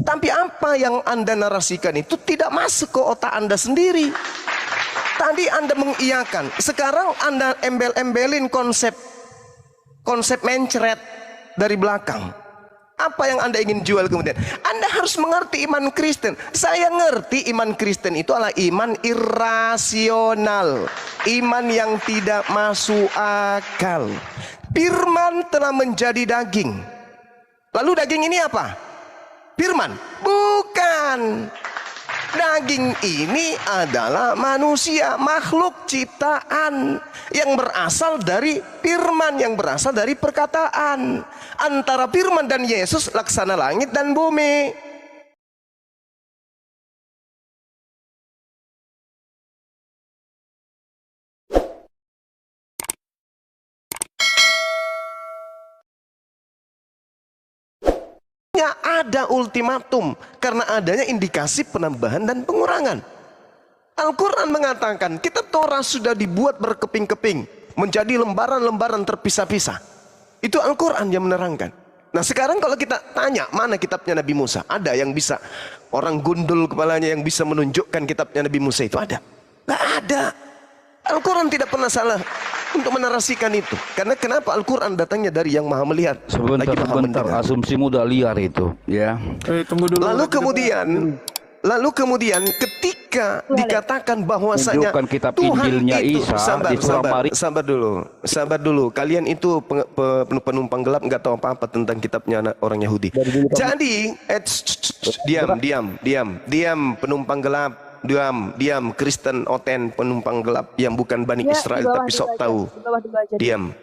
Tapi apa yang Anda narasikan itu tidak masuk ke otak Anda sendiri. Tadi Anda mengiyakan, sekarang Anda embel-embelin konsep mencret dari belakang. Apa yang Anda ingin jual kemudian? Anda harus mengerti iman Kristen. Saya ngerti iman Kristen itu adalah iman irasional, iman yang tidak masuk akal. Firman telah menjadi daging. Lalu daging ini apa? Firman? Bukan. Daging ini adalah manusia, makhluk ciptaan yang berasal dari firman, yang berasal dari perkataan. Antara firman dan Yesus laksana langit dan bumi. Ada ultimatum karena adanya indikasi penambahan dan pengurangan. Al-Quran mengatakan kitab Torah sudah dibuat berkeping-keping menjadi lembaran-lembaran terpisah-pisah. Itu Al-Quran yang menerangkan. Nah sekarang kalau kita tanya mana kitabnya Nabi Musa, ada yang bisa, orang gundul kepalanya yang bisa menunjukkan kitabnya Nabi Musa itu ada? Nggak ada. Al-Quran tidak pernah salah untuk menarasikan itu. Karena kenapa Al-Quran datangnya dari yang maha melihat. Sebentar, asumsimu udah liar itu, ya. Tunggu dulu. Lalu kemudian ketika dikatakan bahwasanya kitab Tuhan Injilnya itu Isa, sabar dulu. Kalian itu penumpang gelap, nggak tahu apa-apa tentang kitabnya orang Yahudi. Jadi, diam, penumpang gelap. Diam, Kristen Oten, penumpang gelap yang bukan Bani Israel tapi sok tahu. Diam.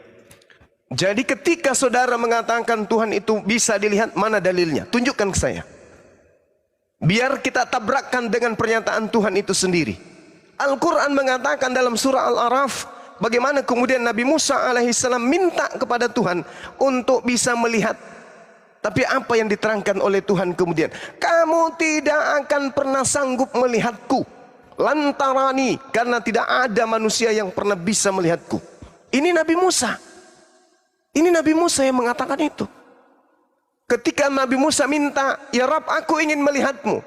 Jadi ketika saudara mengatakan Tuhan itu bisa dilihat, mana dalilnya? Tunjukkan ke saya. Biar kita tabrakkan dengan pernyataan Tuhan itu sendiri. Al-Quran mengatakan dalam surah Al-A'raf, bagaimana kemudian Nabi Musa alaihissalam minta kepada Tuhan untuk bisa melihat. Tapi apa yang diterangkan oleh Tuhan kemudian? Kamu tidak akan pernah sanggup melihatku. Lantarani, karena tidak ada manusia yang pernah bisa melihatku. Ini Nabi Musa. Ini Nabi Musa yang mengatakan itu. Ketika Nabi Musa minta, ya Rab, aku ingin melihatmu.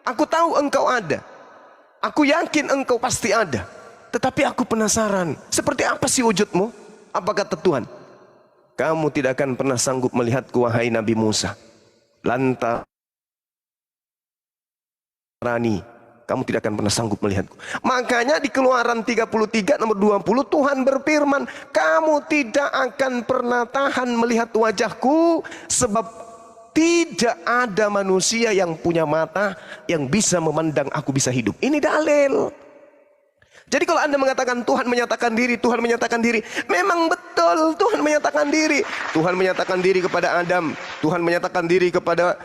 Aku tahu engkau ada. Aku yakin engkau pasti ada. Tetapi aku penasaran, seperti apa sih wujudmu? Apa kata Tuhan? Kamu tidak akan pernah sanggup melihatku, wahai Nabi Musa. Lantarani, kamu tidak akan pernah sanggup melihatku. Makanya di Keluaran 33 nomor 20 Tuhan berfirman, kamu tidak akan pernah tahan melihat wajahku, sebab tidak ada manusia yang punya mata yang bisa memandang aku bisa hidup. Ini dalil. Jadi kalau Anda mengatakan Tuhan menyatakan diri, memang betul Tuhan menyatakan diri. Tuhan menyatakan diri kepada Adam, Tuhan menyatakan diri kepada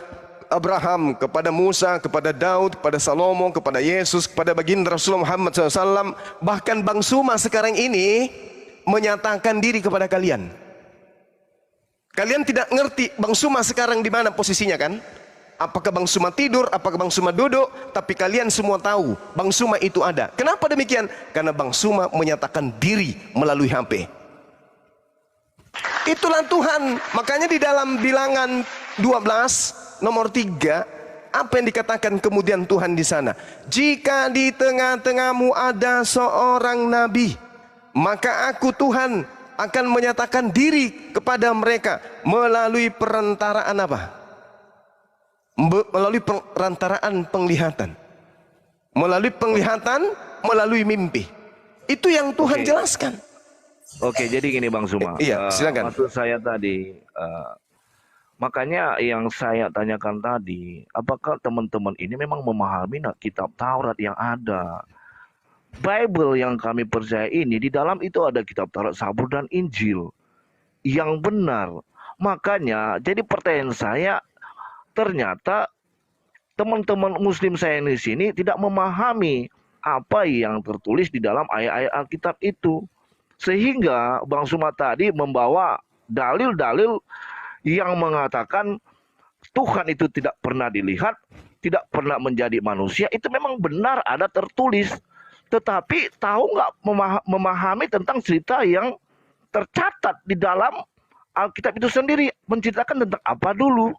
Abraham, kepada Musa, kepada Daud, kepada Salomo, kepada Yesus, kepada baginda Rasulullah Muhammad SAW. Bahkan Bang Suma sekarang ini menyatakan diri kepada kalian. Kalian tidak ngerti Bang Suma sekarang di mana posisinya kan? Apakah Bang Suma tidur, apakah Bang Suma duduk? Tapi kalian semua tahu Bang Suma itu ada. Kenapa demikian? Karena Bang Suma menyatakan diri melalui HP. Itulah Tuhan. Makanya di dalam Bilangan 12 nomor 3, apa yang dikatakan kemudian Tuhan di sana? Jika di tengah-tengahmu ada seorang nabi, maka aku Tuhan akan menyatakan diri kepada mereka melalui perantaraan apa? Melalui perantaraan penglihatan. Melalui penglihatan, melalui mimpi. Itu yang Tuhan jelaskan. Oke, jadi gini Bang Suma. Iya, silakan. Maksud saya tadi, makanya yang saya tanyakan tadi, apakah teman-teman ini memang memahami kitab Taurat yang ada? Bible yang kami percaya ini, di dalam itu ada kitab Taurat, Zabur, dan Injil yang benar. Makanya, jadi pertanyaan saya, ternyata teman-teman Muslim saya di sini tidak memahami apa yang tertulis di dalam ayat-ayat Alkitab itu. Sehingga Bang Suma tadi membawa dalil-dalil yang mengatakan Tuhan itu tidak pernah dilihat, tidak pernah menjadi manusia. Itu memang benar ada tertulis. Tetapi tahu nggak memahami tentang cerita yang tercatat di dalam Alkitab itu sendiri. Menceritakan tentang apa dulu.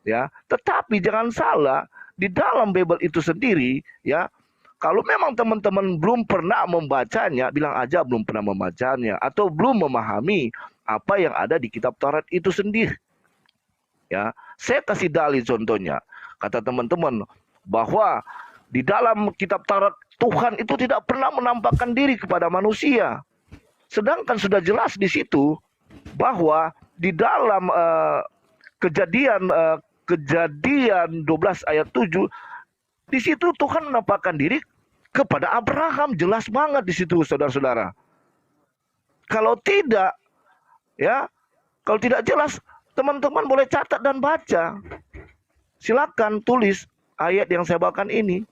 ya. Tetapi jangan salah, di dalam Bible itu sendiri, ya, kalau memang teman-teman belum pernah membacanya, bilang aja belum pernah membacanya atau belum memahami apa yang ada di kitab Taurat itu sendiri. Ya, saya kasih dalil contohnya. Kata teman-teman bahwa di dalam kitab Taurat Tuhan itu tidak pernah menampakkan diri kepada manusia. Sedangkan sudah jelas di situ bahwa di dalam Kejadian 12 ayat 7, di situ Tuhan menampakkan diri kepada Abraham, jelas banget di situ, saudara-saudara. Kalau tidak, ya, kalau tidak jelas, teman-teman boleh catat dan baca. Silakan tulis ayat yang saya bawakan ini.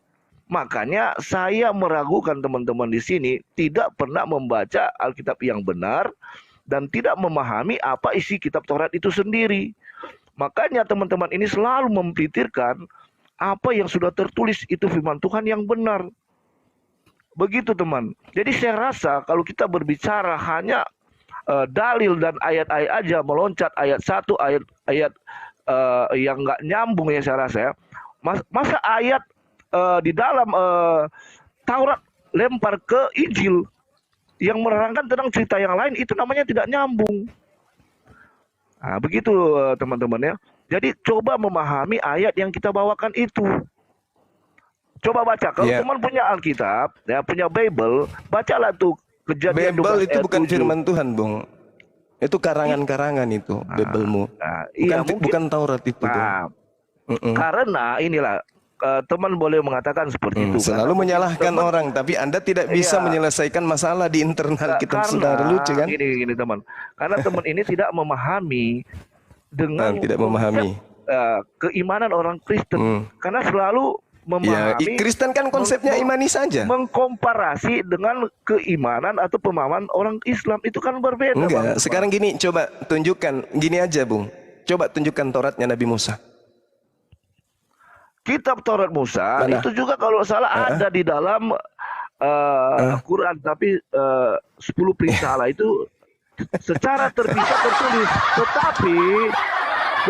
Makanya saya meragukan teman-teman di sini tidak pernah membaca Alkitab yang benar dan tidak memahami apa isi kitab Taurat itu sendiri. Makanya teman-teman ini selalu memikirkan apa yang sudah tertulis itu firman Tuhan yang benar. Begitu teman. Jadi saya rasa kalau kita berbicara hanya dalil dan ayat-ayat aja, meloncat ayat satu, ayat yang nggak nyambung ya saya rasa ya. Masa ayat di dalam Taurat lempar ke Injil yang menerangkan tentang cerita yang lain, itu namanya tidak nyambung. Nah, begitu teman-teman ya. Jadi coba memahami ayat yang kita bawakan itu. Coba baca. Kalau teman punya Alkitab, ya punya Bible, bacalah tuh Kejadian 12 Bible itu ayat bukan 7. firman Tuhan, Bung. Itu karangan-karangan itu, Biblemu. Iya, Bukan Taurat itu, Bung. Karena inilah teman boleh mengatakan seperti itu. Selalu menyalahkan orang, tapi Anda tidak bisa menyelesaikan masalah di internal kita, saudara. Lucu kan? Gini teman. Karena teman ini tidak memahami dengan tidak memahami keimanan orang Kristen. Karena selalu memahami. Kristen kan konsepnya imani saja. Mengkomparasi dengan keimanan atau pemahaman orang Islam itu kan berbeda. Enggak. Sekarang gini, coba tunjukkan. Gini aja, Bung. Coba tunjukkan Tauratnya Nabi Musa. Kitab Taurat Musa itu juga kalau salah ada di dalam Quran, tapi 10 perintah Allah itu secara terpisah tertulis. Tetapi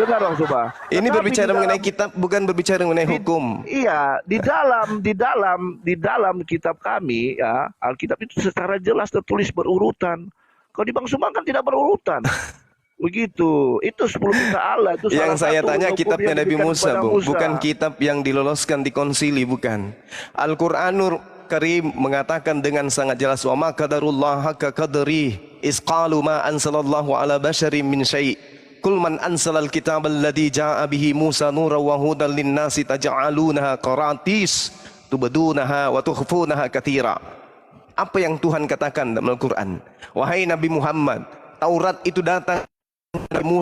dengar Bang Soba. Ini berbicara mengenai kitab, bukan berbicara mengenai hukum. Iya, di dalam kitab kami ya, Alkitab itu secara jelas tertulis berurutan. Kalau di Bang Soba kan tidak berurutan. Begitu, itu 10 perintah Allah. Itu yang saya tanya kitabnya Nabi Musa, Bung. Bukan kitab yang diloloskan di konsili, bukan. Al-Quranul Karim mengatakan dengan sangat jelas, wa ma qadarullah haqqa qadri is qalu ma ansalallahu ala basharin min syai' kul man ansalal kitab alladhi ja'a bihi Musa nuran wa hudan lin-nasi taj'alunaha qaratis tubdunaha wa tukhfunaha katsira. Apa yang Tuhan katakan dalam Al-Quran? Wahai Nabi Muhammad, Taurat itu datang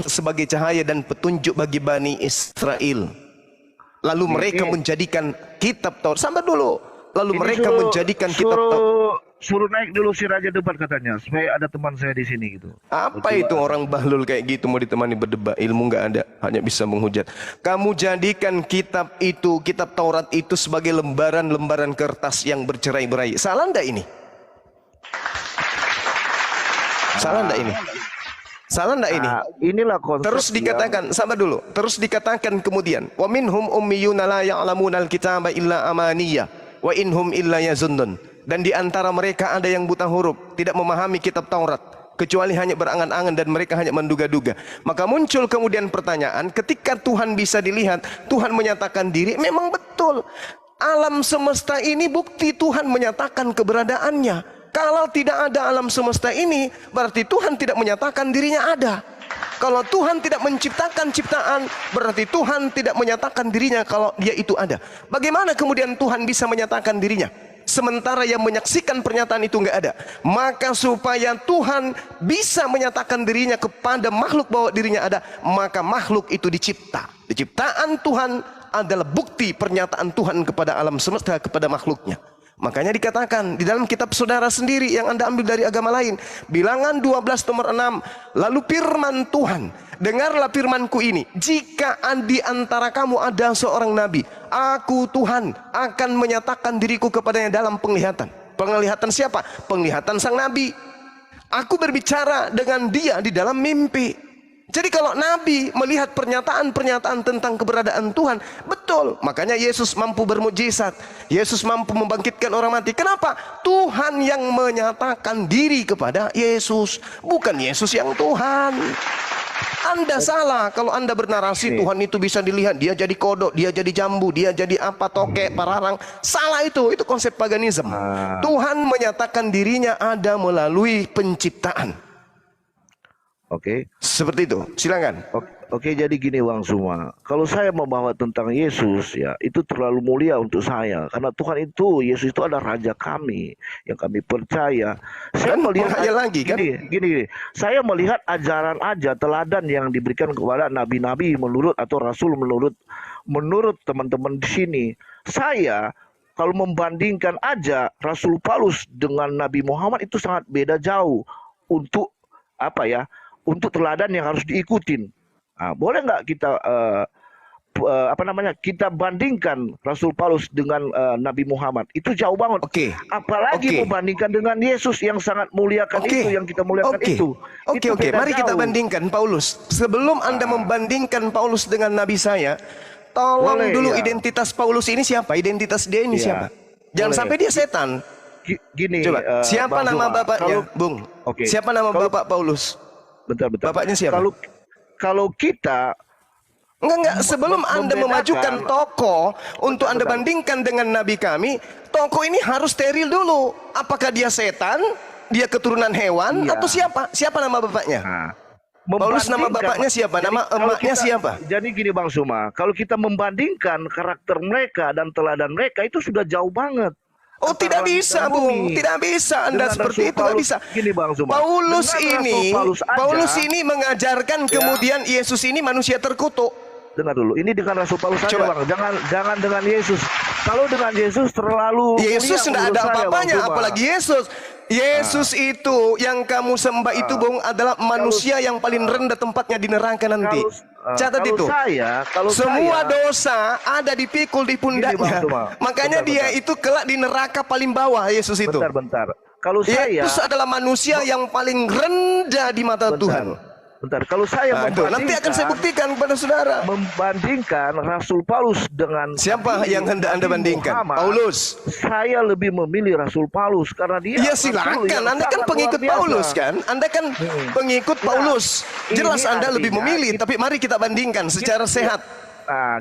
sebagai cahaya dan petunjuk bagi Bani Israel. Lalu mereka menjadikan kitab Taurat. Sampai dulu. Lalu mereka menjadikan kitab Taurat. Suruh naik dulu si raja debat katanya, supaya ada teman saya di sini gitu. Apa itu orang bahlul kayak gitu mau ditemani berdebat? Ilmu nggak ada, hanya bisa menghujat. Kamu jadikan kitab itu, kitab Taurat itu sebagai lembaran-lembaran kertas yang bercerai-berai. Salah enggak ini? Salah enggak ini? Salah enggak ini? Inilah konsep. Terus dikatakan, sabar dulu. Terus dikatakan kemudian, wa minhum ummiyuna la ya'lamunal kitaba illa amaniya wa inhum illa yazunnun. Dan di antara mereka ada yang buta huruf, tidak memahami kitab Taurat, kecuali hanya berangan-angan dan mereka hanya menduga-duga. Maka muncul kemudian pertanyaan, ketika Tuhan bisa dilihat, Tuhan menyatakan diri, memang betul. Alam semesta ini bukti Tuhan menyatakan keberadaannya. Kalau tidak ada alam semesta ini, berarti Tuhan tidak menyatakan dirinya ada. Kalau Tuhan tidak menciptakan ciptaan, berarti Tuhan tidak menyatakan dirinya kalau dia itu ada. Bagaimana kemudian Tuhan bisa menyatakan dirinya? Sementara yang menyaksikan pernyataan itu nggak ada. Maka supaya Tuhan bisa menyatakan dirinya kepada makhluk bahwa dirinya ada, maka makhluk itu dicipta. Ciptaan Tuhan adalah bukti pernyataan Tuhan kepada alam semesta, kepada makhluknya. Makanya dikatakan di dalam kitab saudara sendiri yang Anda ambil dari agama lain, Bilangan 12 nomor 6, lalu firman Tuhan, dengarlah firmanku ini, jika di antara kamu ada seorang nabi, aku Tuhan akan menyatakan diriku kepadanya dalam penglihatan. Penglihatan siapa? Penglihatan sang nabi. Aku berbicara dengan dia di dalam mimpi. Jadi kalau Nabi melihat pernyataan-pernyataan tentang keberadaan Tuhan, betul. Makanya Yesus mampu bermukjizat. Yesus mampu membangkitkan orang mati. Kenapa? Tuhan yang menyatakan diri kepada Yesus, bukan Yesus yang Tuhan. Anda salah kalau Anda bernarasi Tuhan itu bisa dilihat, dia jadi kodok, dia jadi jambu, dia jadi apa, tokek, pararang. Salah itu konsep paganisme. Tuhan menyatakan dirinya ada melalui penciptaan. Oke. Seperti itu. Silakan. Oke, jadi gini Bang Suma. Kalau saya membawa tentang Yesus ya, itu terlalu mulia untuk saya. Karena Tuhan itu, Yesus itu adalah Raja kami yang kami percaya. Saya melihat lagi kan? Gini. Saya melihat ajaran aja, teladan yang diberikan kepada nabi-nabi menurut atau rasul menurut teman-teman di sini. Saya kalau membandingkan aja Rasul Paulus dengan Nabi Muhammad itu sangat beda jauh untuk untuk teladan yang harus diikutin. Nah, boleh nggak kita kita bandingkan Rasul Paulus dengan Nabi Muhammad? Itu jauh banget. Apalagi membandingkan dengan Yesus yang sangat muliakan itu, yang kita muliakan itu. Oke. Mari kita bandingkan Paulus. Sebelum Anda membandingkan Paulus dengan Nabi saya, tolong dulu identitas Paulus ini siapa? Identitas dia ini siapa? Jangan sampai dia setan. Gini. Coba, siapa nama bapaknya, Bung? Siapa nama bapak Paulus? Bentar. Bapaknya siapa? Kalau kita enggak, sebelum Anda memajukan tokoh untuk Anda bandingkan dengan nabi kami, tokoh ini harus steril dulu. Apakah dia setan? Dia keturunan hewan atau siapa? Siapa nama bapaknya? Paulus nama bapaknya siapa? Nama emaknya siapa? Jadi gini Bang Suma, kalau kita membandingkan karakter mereka dan teladan mereka itu sudah jauh banget. Oh, tidak bisa, Bung. Tidak bisa Anda seperti itu, tidak bisa. Gini Bang Suma, Paulus ini mengajarkan kemudian Yesus ini manusia terkutuk. Dengar dulu, ini dengan Rasul Paulus saja Bang. Jangan dengan Yesus. Kalau dengan Yesus terlalu Yesus tidak ada apa-apanya, apalagi Yesus. Yesus itu yang kamu sembah itu, Bung, adalah manusia yang paling rendah tempatnya di neraka nanti. Catat itu. Semua dosa ada dipikul di pundaknya. Makanya dia itu kelak di neraka paling bawah, Yesus itu. Bentar. Kalau Yesus adalah manusia yang paling rendah di mata Tuhan. Kalau saya nanti akan saya buktikan kepada saudara. Membandingkan Rasul Paulus dengan siapa yang hendak Anda bandingkan? Muhammad, Paulus. Saya lebih memilih Rasul Paulus karena dia. Ya silakan, Anda kan pengikut Paulus kan? Anda kan pengikut Paulus. Jelas Anda lebih memilih, tapi mari kita bandingkan secara sehat.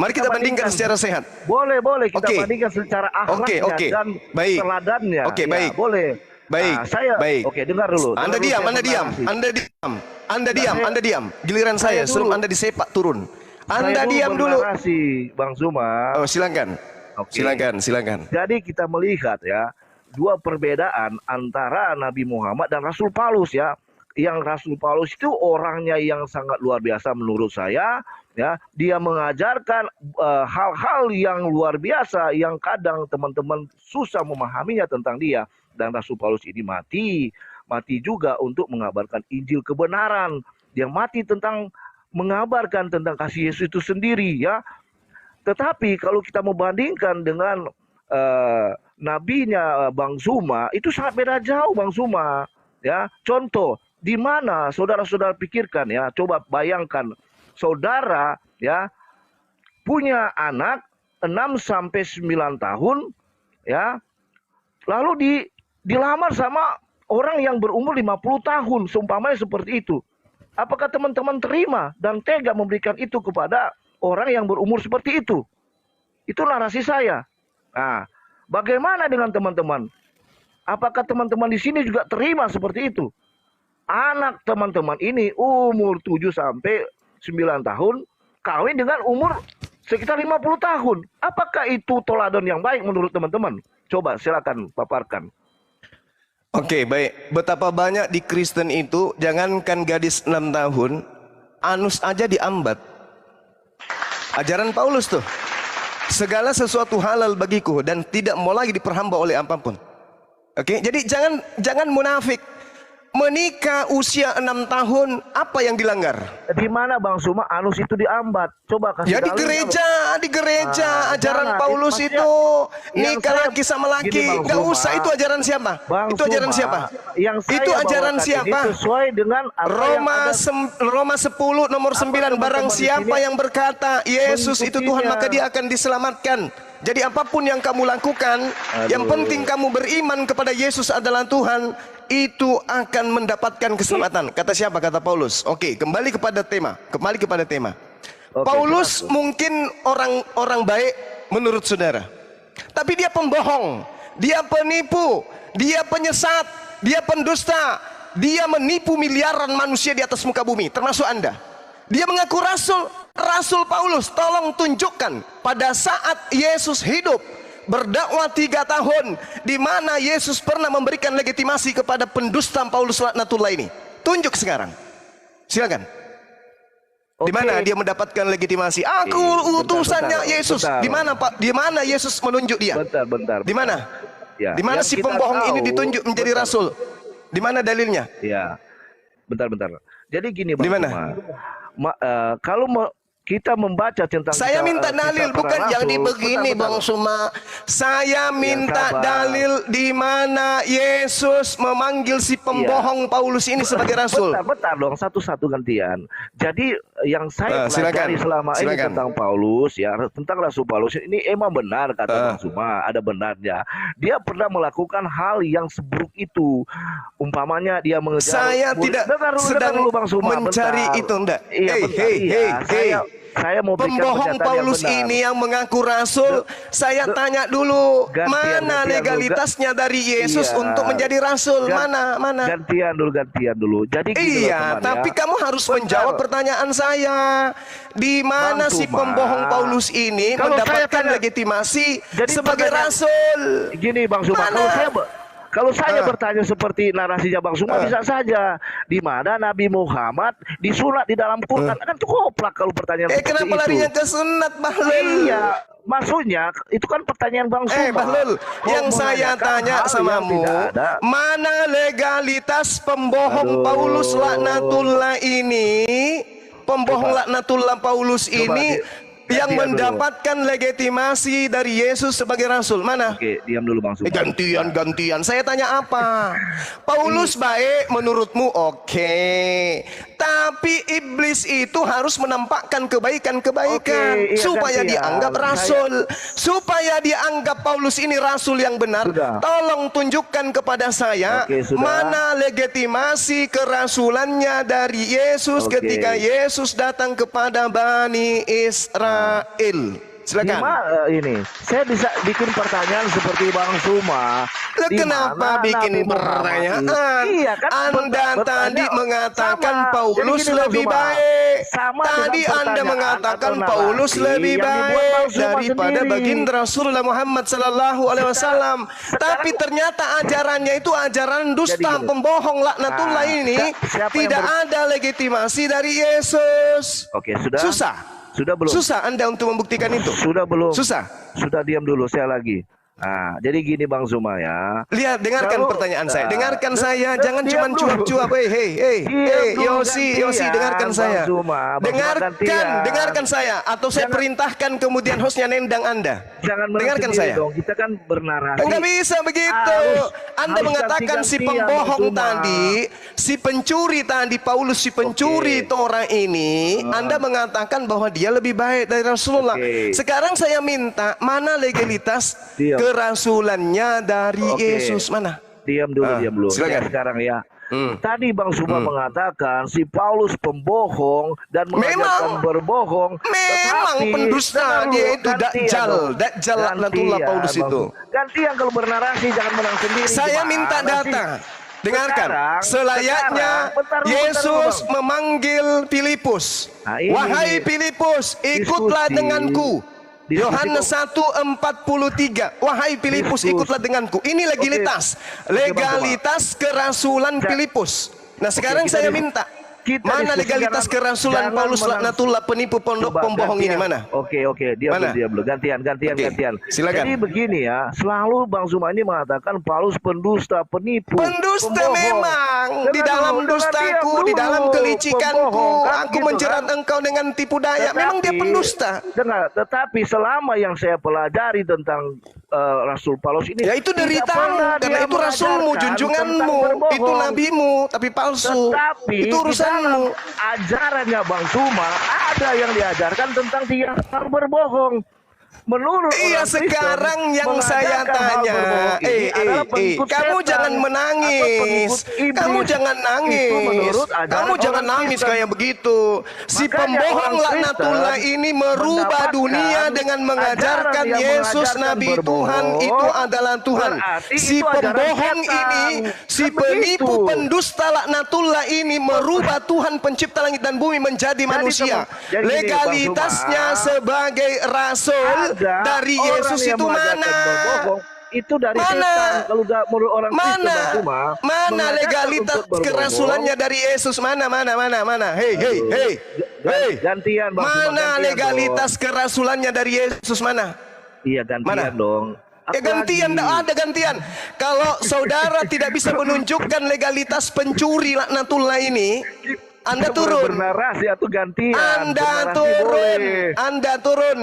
Mari kita bandingkan secara sehat. Boleh kita bandingkan secara akhlaknya dan teladannya. Baik. Boleh. Baik. Dengar dulu. Anda diam. Giliran saya, sebelum Anda disepak turun. Anda diam dulu. Terima kasih, Bang Zuma. Oh, silakan. Silakan. Jadi kita melihat ya, dua perbedaan antara Nabi Muhammad dan Rasul Paulus ya. Yang Rasul Paulus itu orangnya yang sangat luar biasa menurut saya ya. Dia mengajarkan hal-hal yang luar biasa yang kadang teman-teman susah memahaminya tentang dia. Dan Rasul Paulus ini mati juga untuk mengabarkan Injil kebenaran. Dia mati tentang mengabarkan tentang kasih Yesus itu sendiri ya. Tetapi kalau kita membandingkan dengan nabinya Bang Zuma, itu sangat beda jauh Bang Zuma ya. Contoh, di mana saudara-saudara pikirkan ya, coba bayangkan saudara ya punya anak 6 sampai 9 tahun ya. Lalu dilamar sama orang yang berumur 50 tahun, seumpamanya seperti itu. Apakah teman-teman terima dan tega memberikan itu kepada orang yang berumur seperti itu? Itu narasi saya. Nah, bagaimana dengan teman-teman? Apakah teman-teman di sini juga terima seperti itu? Anak teman-teman ini umur 7 sampai 9 tahun, kawin dengan umur sekitar 50 tahun. Apakah itu teladan yang baik menurut teman-teman? Coba silakan paparkan. Oke, baik. Betapa banyak di Kristen itu, jangankan gadis 6 tahun, anus aja diambat. Ajaran Paulus tuh. Segala sesuatu halal bagiku dan tidak mau lagi diperhamba oleh apapun. Oke, jadi jangan munafik. menikah usia 6 tahun, apa yang dilanggar? Di mana Bang Suma anus itu diambat? Coba kasih Ya di dalilnya, gereja, ajaran jangan. Paulus Maksudnya, itu yang nikah saya- laki sama laki, gini, Bang nggak Suma. usah. Itu ajaran siapa? Bang Itu ajaran Suma, siapa? Yang saya Itu ajaran bawakan siapa? ini sesuai dengan apa yang ada. Roma 10 nomor 9, barang teman-teman di siapa sini yang berkata Yesus itu Tuhan, mengikutinya. maka dia akan diselamatkan. Jadi apapun yang kamu lakukan, yang penting kamu beriman kepada Yesus adalah Tuhan, itu akan mendapatkan keselamatan. Kata siapa? Kata Paulus. Oke, kembali kepada tema. Oke, Paulus jelas. mungkin orang baik menurut saudara, tapi dia pembohong, dia penipu, dia penyesat, dia pendusta, dia menipu miliaran manusia di atas muka bumi, termasuk Anda. Dia mengaku Rasul Paulus. Tolong tunjukkan pada saat Yesus hidup berdakwah 3 tahun, di mana Yesus pernah memberikan legitimasi kepada pendusta Paulus laknatullah ini. Tunjuk sekarang, silakan. Di mana dia mendapatkan legitimasi? Aku utusannya Yesus. Di mana Pak? Di mana Yesus menunjuk dia? Bentar. Di mana? Ya, Di mana yang si kita pembohong tahu, ini ditunjuk menjadi rasul? Di mana dalilnya? Ya, bentar. Jadi gini Bang Di mana? Suma, kalau kita membaca tentang Saya minta kisah dalil, para bukan yang rasul, begini bentar. Bang Suma. Saya minta sabar. dalil di mana Yesus memanggil si pembohong Paulus ini sebagai rasul. Bentar dong, satu-satu gantian. Jadi yang saya Silakan. pelajari selama ini Silakan. tentang Paulus, ya, tentang Rasul Paulus ini emang benar kata Bang Suma, ada benarnya. Dia pernah melakukan hal yang seburuk itu. Umpamanya dia mengejar. Saya tidak sedang dulu, Bang Suma, mencari bentar. itu, enggak. Iya, bentar, iya. Saya mau berikan Pembohong pernyataan Paulus yang benar. ini yang mengaku rasul, saya tanya dulu, Gantian mana dulu. legalitasnya dari Yesus Iya. untuk menjadi rasul? Gan- Mana? Gantian dulu. Jadi gini loh, Iya, teman, tapi ya. kamu harus Bentar. menjawab pertanyaan saya. Di mana Bang si Suma, pembohong Paulus ini kalau saya mendapatkan tanya- legitimasi Jadi sebagai pertanyaan- rasul? Gini Bang Suma, Mana? kalau saya bertanya seperti narasinya Bang Suma bisa saja. Di mana Nabi Muhammad disunat di dalam Quran? Kan koplak kalau pertanyaan seperti Kenapa itu. larinya ke sunat, Bahlul? Iya, maksudnya itu kan pertanyaan Bang Suma. Bahlul, yang saya menanyakan tanya hal yang samamu, tidak ada. mana legalitas pembohong Aduh. Paulus laknatullah ini? Pembohong Coba. laknatullah Paulus Coba, ini yang diam dulu. mendapatkan legitimasi dari Yesus sebagai rasul. Mana? Oke, diam dulu Bang Suma. Gantian. Saya tanya apa? Paulus baik menurutmu? Oke. Tapi iblis itu harus menampakkan kebaikan-kebaikan Oke, iya, supaya gantian. dianggap rasul. Supaya dianggap Paulus ini rasul yang benar. Sudah. Tolong tunjukkan kepada saya Oke, sudah. mana legitimasi kerasulannya dari Yesus Oke. ketika Yesus datang kepada Bani Israel. Silakan. Ini saya bisa bikin pertanyaan seperti Bang Suma. Lah, Di kenapa mana bikin Nabi Muhammad pertanyaan? itu- Iya kan Anda bertanya- tadi mengatakan sama. Paulus Jadi gini, Bang lebih Suma. baik. Sama Tadi dengan Anda pertanyaan mengatakan atau Paulus narasi lebih yang dibuat baik Bang Suma daripada sendiri. baginda Rasulullah Muhammad sallallahu alaihi wasallam. Tapi ternyata ajarannya itu ajaran dusta, Jadi gini. pembohong laknatullah ini Siapa yang tidak ada legitimasi dari Yesus. Oke, sudah. Sudah belum? Susah Anda untuk membuktikan itu. Sudah belum? Susah. Sudah, diam dulu saya lagi. Nah, jadi gini Bang Suma ya. Lihat, dengarkan Kalau- pertanyaan saya. Dengarkan saya, jangan diam cuma dulu. cuap-cuap. Hei, Diam dulu, Yosi, gantian, dengarkan Bang saya. Suma. Bang Suma, gantian. Dengarkan saya. Atau saya Jangan- perintahkan kemudian hostnya nendang Anda. Jangan Dengarkan sendiri saya. dong. Kita kan bernarasi. Enggak bisa begitu. Anda harus mengatakan si ganti-gantian, pembohong Bang Suma. tadi, si pencuri tadi, Paulus si pencuri Torah ini, Anda mengatakan bahwa dia lebih baik dari Rasulullah. Oke. Sekarang saya minta mana legalitas Diam. kerasulannya dari Oke. Yesus, mana? Diam dulu. silakan. Ya, sekarang ya. Tadi Bang Suma mengatakan si Paulus pembohong dan mengajarkan berbohong. Memang Tetapi, pendusta, dengar dulu, dia itu gantian dong. Dajjal laknatullah Gantian, Paulus Bang itu. Suma. Gantian kalau bernarasi, jangan menang sendiri. Saya Gimana minta sih? data. Dengarkan, selayaknya bentar dulu, Yesus Bang. memanggil Filipus. Nah, ini Wahai nih. Filipus, ikutlah Diskusi. denganku. Diskusi Yohanes 1:43. Wahai Filipus, Diskusi. ikutlah denganku. Ini legalitas. Oke, Bang Suma. Legalitas kerasulan Ja- Filipus. Nah, sekarang kita saya di- minta kita Mana diskusi, legalitas jangan- kerasulan jangan Paulus menang- laknatullah penipu pondok Coba pembohong ini gantian. mana? Oke, diam Mana? dulu. Gantian. Oke, silakan. Jadi begini ya, selalu Bang Zuma ini mengatakan Paulus pendusta, penipu, Pendusta pembohong. memang. Di Dengar dalam dulu, dustaku, dengar di diam dalam dulu. kelicikanku, Pembohong, kan aku gitu, menjerat kan? engkau dengan tipu daya. Memang dia pendusta. Dengar, tetapi selama yang saya pelajari tentang Rasul Paulus ini, Ya itu tidak deritamu, pernah karena dia itu rasulmu, mengajarkan junjunganmu, tentang berbohong. itu nabimu, tapi palsu. Tetapi Itu di urusanmu. dalam ajarannya Bang Zuma ada yang diajarkan tentang tidak berbohong. Menurut Iya, orang Kristen, sekarang yang saya mengajarkan hal tanya, berbohong ini adalah pengikut kamu setan jangan atau menangis, pengikut iblis. kamu jangan Itu nangis, menurut ajaran kamu jangan orang nangis Kristen. kayak begitu. Si Makanya pembohong orang laknatullah Kristen ini merubah mendapatkan dunia dengan mengajarkan ajaran yang Yesus mengajarkan Nabi berbohong, Tuhan itu adalah Tuhan. berarti Si itu ajaran pembohong setan. ini, si Kan penipu begitu. pendusta laknatullah ini merubah Tuhan pencipta langit dan bumi menjadi manusia. jadi gini, Bang Legalitasnya Zuma, sebagai rasul ada dari orang Yesus yang itu mengajarkan mana? berbohong, itu dari Mana? setan. Kalau menurut orang Kristen Mana? Bang Zuma, Mana mengajarkan legalitas untuk berbohong. kerasulannya dari Yesus? Mana? Hei. Gantian Bang Zuma, Mana gantian legalitas kerasulannya dari Yesus mana? dong. Iya gantian Mana? dong. Ya Apa gantian, lagi? tidak ada gantian. Kalau saudara tidak bisa menunjukkan legalitas pencuri laknatullah ini, Anda Kita turun. bernarasi atau gantian. Anda Bernarasi turun, boleh. Anda turun.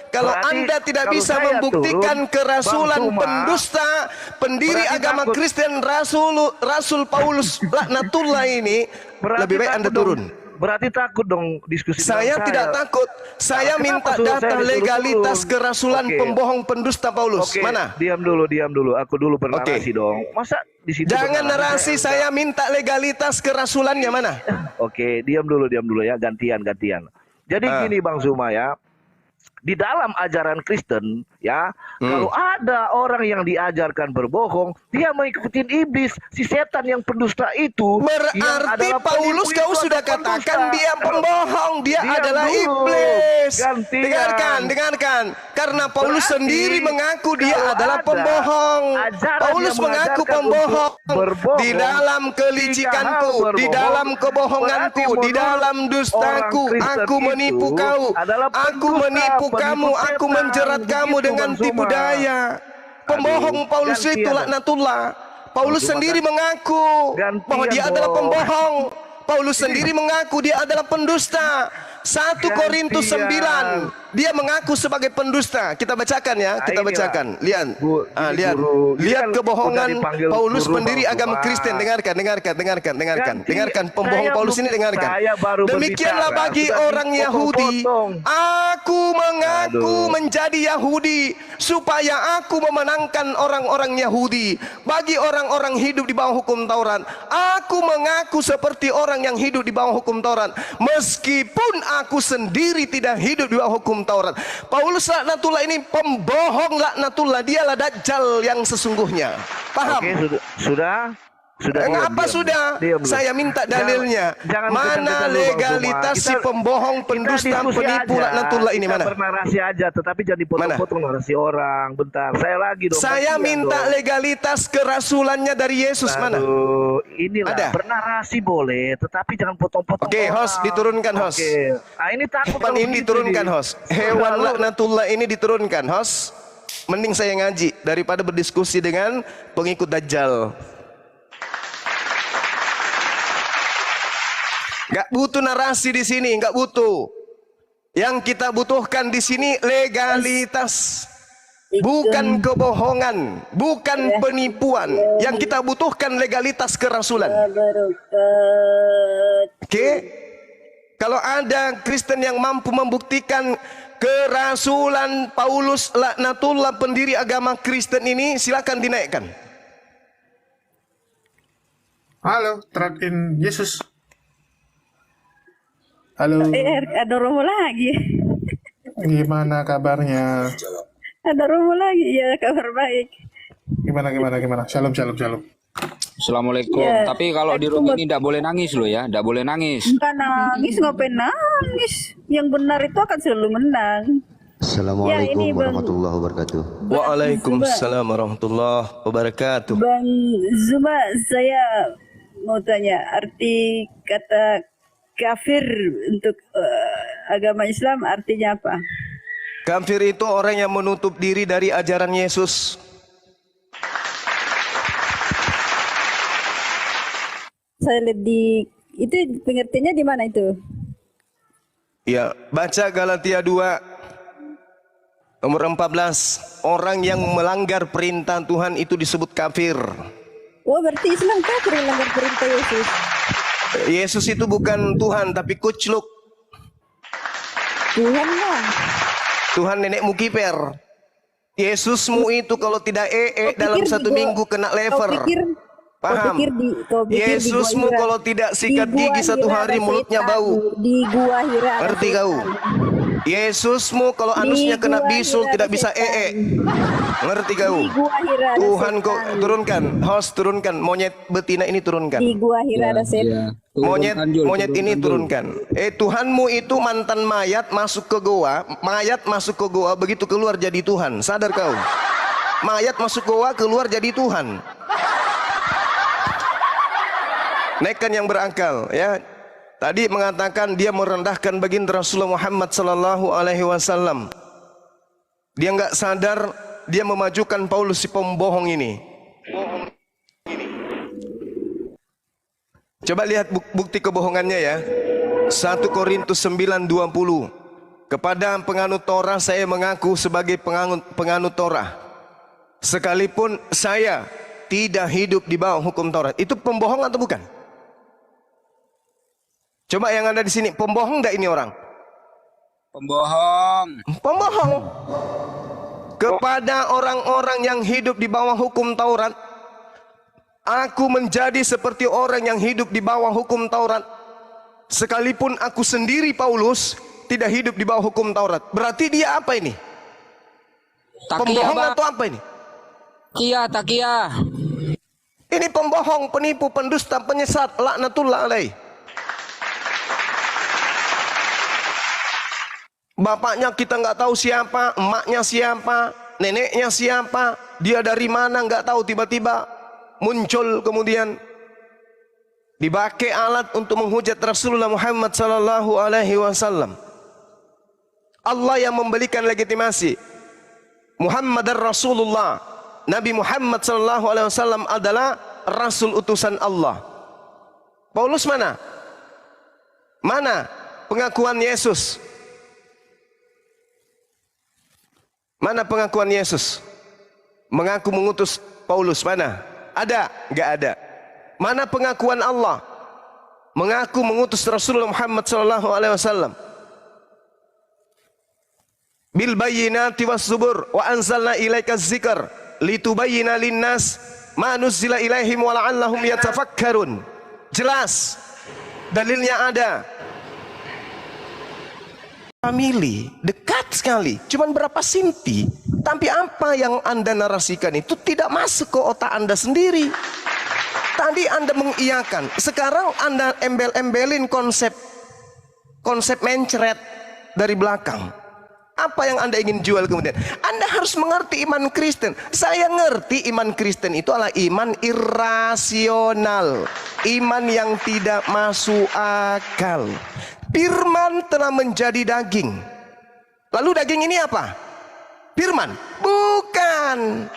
Kalau Berarti Anda tidak kalau bisa saya membuktikan turun, kerasulan Bang Zuma, pendusta, pendiri berarti agama takut. Kristen Rasul Paulus laknatullah ini, Berarti lebih baik takut Anda dong. turun. Berarti takut dong diskusi Saya dengan tidak takut. Saya Kenapa minta suruh data saya disuruh legalitas turun? kerasulan Oke. pembohong pendusta Paulus. Oke, Mana? diam dulu. Aku dulu bernarasi dong. Masa di situ Jangan bernarasi narasi, saya minta legalitas kerasulannya mana? Oke, diam dulu ya, gantian. Jadi gini Bang Zuma ya, di dalam ajaran Kristen ya, kalau ada orang yang diajarkan berbohong, dia mengikuti iblis, si setan yang pendusta itu. yang Berarti adalah Paulus penipu kau itu sudah atau pendusta. katakan dia pembohong, dia Diam adalah dulu. iblis. Gantian. Dengarkan. Karena Paulus Berarti, sendiri mengaku dia kalau adalah ada pembohong. ajaran Paulus yang mengaku mengajarkan pembohong. untuk berbohong, Di dalam kelicikanku, tiga hal di berbohong, dalam kebohonganku, berarti di dalam menurut dustaku, orang Kristen aku menipu itu kau, adalah aku pendusta, menipu penipu kamu, aku setan. menjerat kamu Begitu, dengan Bang tipu Zuma. daya. Pembohong Aduh, Paulus itu gantian. laknatullah. Paulus Bang Zuma, sendiri mengaku gantian bahwa dia adalah dong. pembohong. Paulus sendiri mengaku dia adalah pendusta. 1 Korintus 9, dia mengaku sebagai pendusta. Kita bacakan ya, kita Nah, bacakan. Lihat, Bu, lihat, guru. Ini lihat kan kebohongan udah dipanggil Paulus guru, pendiri Bang agama Zuma. Kristen. Dengarkan. Ganti, Dengarkan pembohong saya Paulus ini, dengarkan. saya baru Demikianlah berbicara, bagi sudah orang Yahudi, dipotong-potong. aku mengaku Aduh. menjadi Yahudi supaya aku memenangkan orang-orang Yahudi. Bagi orang-orang hidup di bawah hukum Taurat, aku mengaku seperti orang yang hidup di bawah hukum Taurat, meskipun aku sendiri tidak hidup di bawah hukum Taurat. Paulus laknatullah ini pembohong laknatullah, dialah dajjal yang sesungguhnya. Paham? Oke, sudah. Mengapa diam. sudah? Diam dulu. Saya minta dalilnya. Jangan Mana kencang-kencang dulu, Bang legalitas Zuma. si pembohong, pendusta, diskusi penipu, aja. laknatullah ini Kita mana? bernarasi aja, tetapi jangan dipotong-potong narasi orang. Bentar, saya lagi dong. Saya gantian minta dong. legalitas kerasulannya dari Yesus mana? Aduh, inilah Ada? bernarasi boleh, tetapi jangan potong-potong. Oke, orang. host, diturunkan, host. Oke. Nah, ini takut Hewan kalau ini begitu diturunkan, nih. host. Hewan Sudah, laknatullah ini diturunkan, host. Mending saya ngaji daripada berdiskusi dengan pengikut dajjal. Gak butuh narasi di sini, gak butuh. Yang kita butuhkan di sini legalitas, bukan kebohongan, bukan penipuan. Yang kita butuhkan legalitas kerasulan. Oke? Kalau ada Kristen yang mampu membuktikan kerasulan Paulus laknatullah pendiri agama Kristen ini, silakan dinaikkan. Halo, Trust in Yesus. Halo, Ada Romo lagi. gimana kabarnya? Ada Romo lagi. Ya, kabar baik. Gimana? Shalom. Assalamualaikum. Ya, Tapi kalau di room ini tidak boleh nangis loh ya, tidak boleh nangis. Enggak nangis, ngapain nangis? Yang benar itu akan selalu menang. Assalamualaikum ini, Bang. warahmatullahi wabarakatuh. Waalaikumsalam warahmatullahi wabarakatuh. Bang Zuma, saya mau tanya arti kata kafir untuk agama Islam artinya apa? Kafir itu orang yang menutup diri dari ajaran Yesus. Saya lihat itu pengertiannya di mana itu? Ya, baca Galatia 2 nomor 14. Orang yang melanggar perintah Tuhan itu disebut kafir. Oh, berarti Islam kafir melanggar perintah Yesus. Yesus itu bukan Tuhan tapi kucluk. Tuhan lah. Tuhan nenekmu kiper. Yesusmu itu kalau tidak dalam satu minggu kena lever. Paham? Yesusmu kalau tidak sikat gigi satu hari mulutnya bau. Di gua Hira. Ngerti kau? Yesusmu kalau anusnya kena bisul tidak bisa Ngerti kau? Tuhan kau turunkan, host turunkan, monyet betina ini turunkan. Di gua Hira ada setan. Monyet ini turunkan. Tuhanmu itu mantan mayat masuk ke goa, begitu keluar jadi Tuhan. Sadar kau? Mayat masuk goa keluar jadi Tuhan. Naikkan yang berakal, ya. Tadi mengatakan dia merendahkan baginda Rasulullah Muhammad sallallahu alaihi wasallam. Dia enggak sadar dia memajukan Paulus si pembohong ini. Coba lihat bukti kebohongannya ya. 1 Korintus 9:20. Kepada penganut Torah saya mengaku sebagai penganut Torah. Sekalipun saya tidak hidup di bawah hukum Taurat. Itu pembohong atau bukan? Coba yang ada di sini, pembohong enggak ini orang? Pembohong. Pembohong. Kepada orang-orang yang hidup di bawah hukum Taurat, aku menjadi seperti orang yang hidup di bawah hukum Taurat. Sekalipun aku sendiri Paulus tidak hidup di bawah hukum Taurat. Berarti dia apa ini? Pembohong atau apa ini? Takia. Ini pembohong, penipu, pendusta, penyesat, laknatullah alaih. Bapaknya kita nggak tahu siapa, emaknya siapa, neneknya siapa, dia dari mana nggak tahu, tiba-tiba muncul kemudian dipakai alat untuk menghujat Rasulullah Muhammad sallallahu alaihi wasallam. Allah yang memberikan legitimasi. Muhammad Rasulullah, Nabi Muhammad sallallahu alaihi wasallam adalah rasul utusan Allah. Paulus mana? Mana pengakuan Yesus? Mana pengakuan Yesus? Mengaku mengutus Paulus, mana? Ada? Enggak ada. Mana pengakuan Allah? Mengaku mengutus Rasulullah Muhammad sallallahu alaihi wasallam. Bil bayyinati was zubur wa anzalna ilaika dzikr litubayyana linnas ma nuzila ilaihim wa la'allahum yatafakkarun. Jelas. Dalilnya ada. Family, dekat sekali, cuman berapa sinti. Tapi apa yang Anda narasikan itu tidak masuk ke otak Anda sendiri. Tadi Anda mengiyakan, sekarang Anda embel-embelin konsep mencret dari belakang. Apa yang Anda ingin jual kemudian? Anda harus mengerti iman Kristen. Saya ngerti iman Kristen itu adalah iman irasional, iman yang tidak masuk akal. Firman telah menjadi daging. Lalu daging ini apa? Firman? Bukan.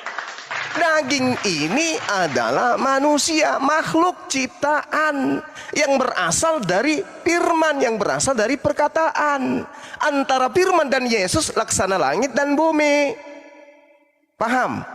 Daging ini adalah manusia, makhluk ciptaan yang berasal dari firman, yang berasal dari perkataan. Antara firman dan Yesus laksana langit dan bumi. Paham?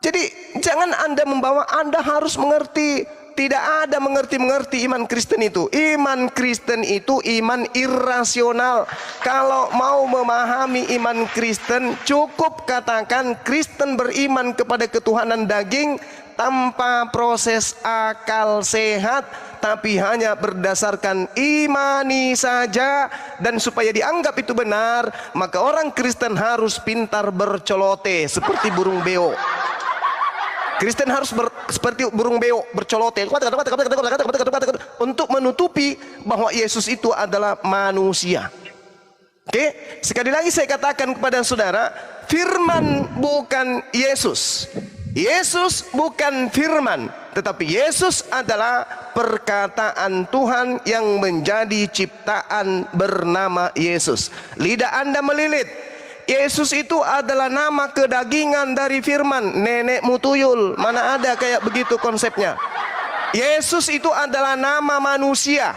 Jadi jangan Anda membawa, Anda harus mengerti. Tidak ada mengerti-mengerti iman Kristen itu. Iman Kristen itu iman irasional. Kalau mau memahami iman Kristen, cukup katakan Kristen beriman kepada ketuhanan daging tanpa proses akal sehat, tapi hanya berdasarkan imani saja. Dan supaya dianggap itu benar, maka orang Kristen harus pintar bercelote seperti burung beo. Kristen harus seperti burung beo, bercelote untuk menutupi bahwa Yesus itu adalah manusia. Oke, sekali lagi saya katakan kepada saudara, firman bukan Yesus. Yesus bukan firman, tetapi Yesus adalah perkataan Tuhan yang menjadi ciptaan bernama Yesus. Lidah Anda melilit. Yesus itu adalah nama kedagingan dari firman. Nenekmu tuyul, mana ada kayak begitu konsepnya. Yesus itu adalah nama manusia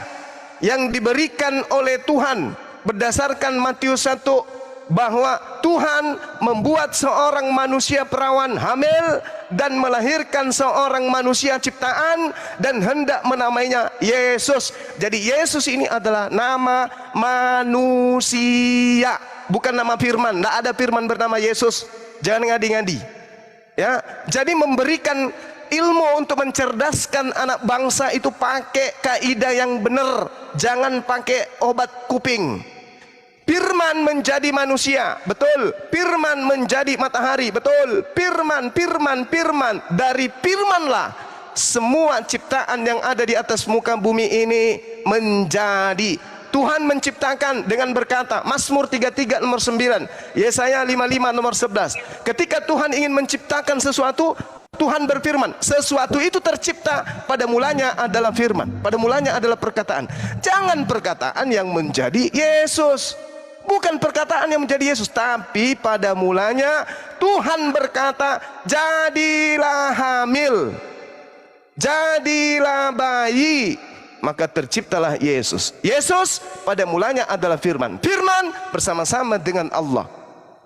yang diberikan oleh Tuhan berdasarkan Matius 1, bahwa Tuhan membuat seorang manusia perawan hamil dan melahirkan seorang manusia ciptaan dan hendak menamainya Yesus. Jadi Yesus ini adalah nama manusia, bukan nama firman. Tidak ada firman bernama Yesus. Jangan ngadi-ngadi. Ya, jadi memberikan ilmu untuk mencerdaskan anak bangsa itu pakai kaidah yang benar, jangan pakai obat kuping. Firman menjadi manusia, betul. Firman menjadi matahari, betul. Firman. Dari firmanlah semua ciptaan yang ada di atas muka bumi ini menjadi. Tuhan menciptakan dengan berkata, Mazmur 33 nomor 9, Yesaya 55 nomor 11. Ketika Tuhan ingin menciptakan sesuatu, Tuhan berfirman, sesuatu itu tercipta, pada mulanya adalah firman, pada mulanya adalah perkataan. Jangan perkataan yang menjadi Yesus. Bukan perkataan yang menjadi Yesus, tapi pada mulanya Tuhan berkata, jadilah hamil, jadilah bayi, maka terciptalah Yesus. Yesus pada mulanya adalah firman. Firman bersama-sama dengan Allah.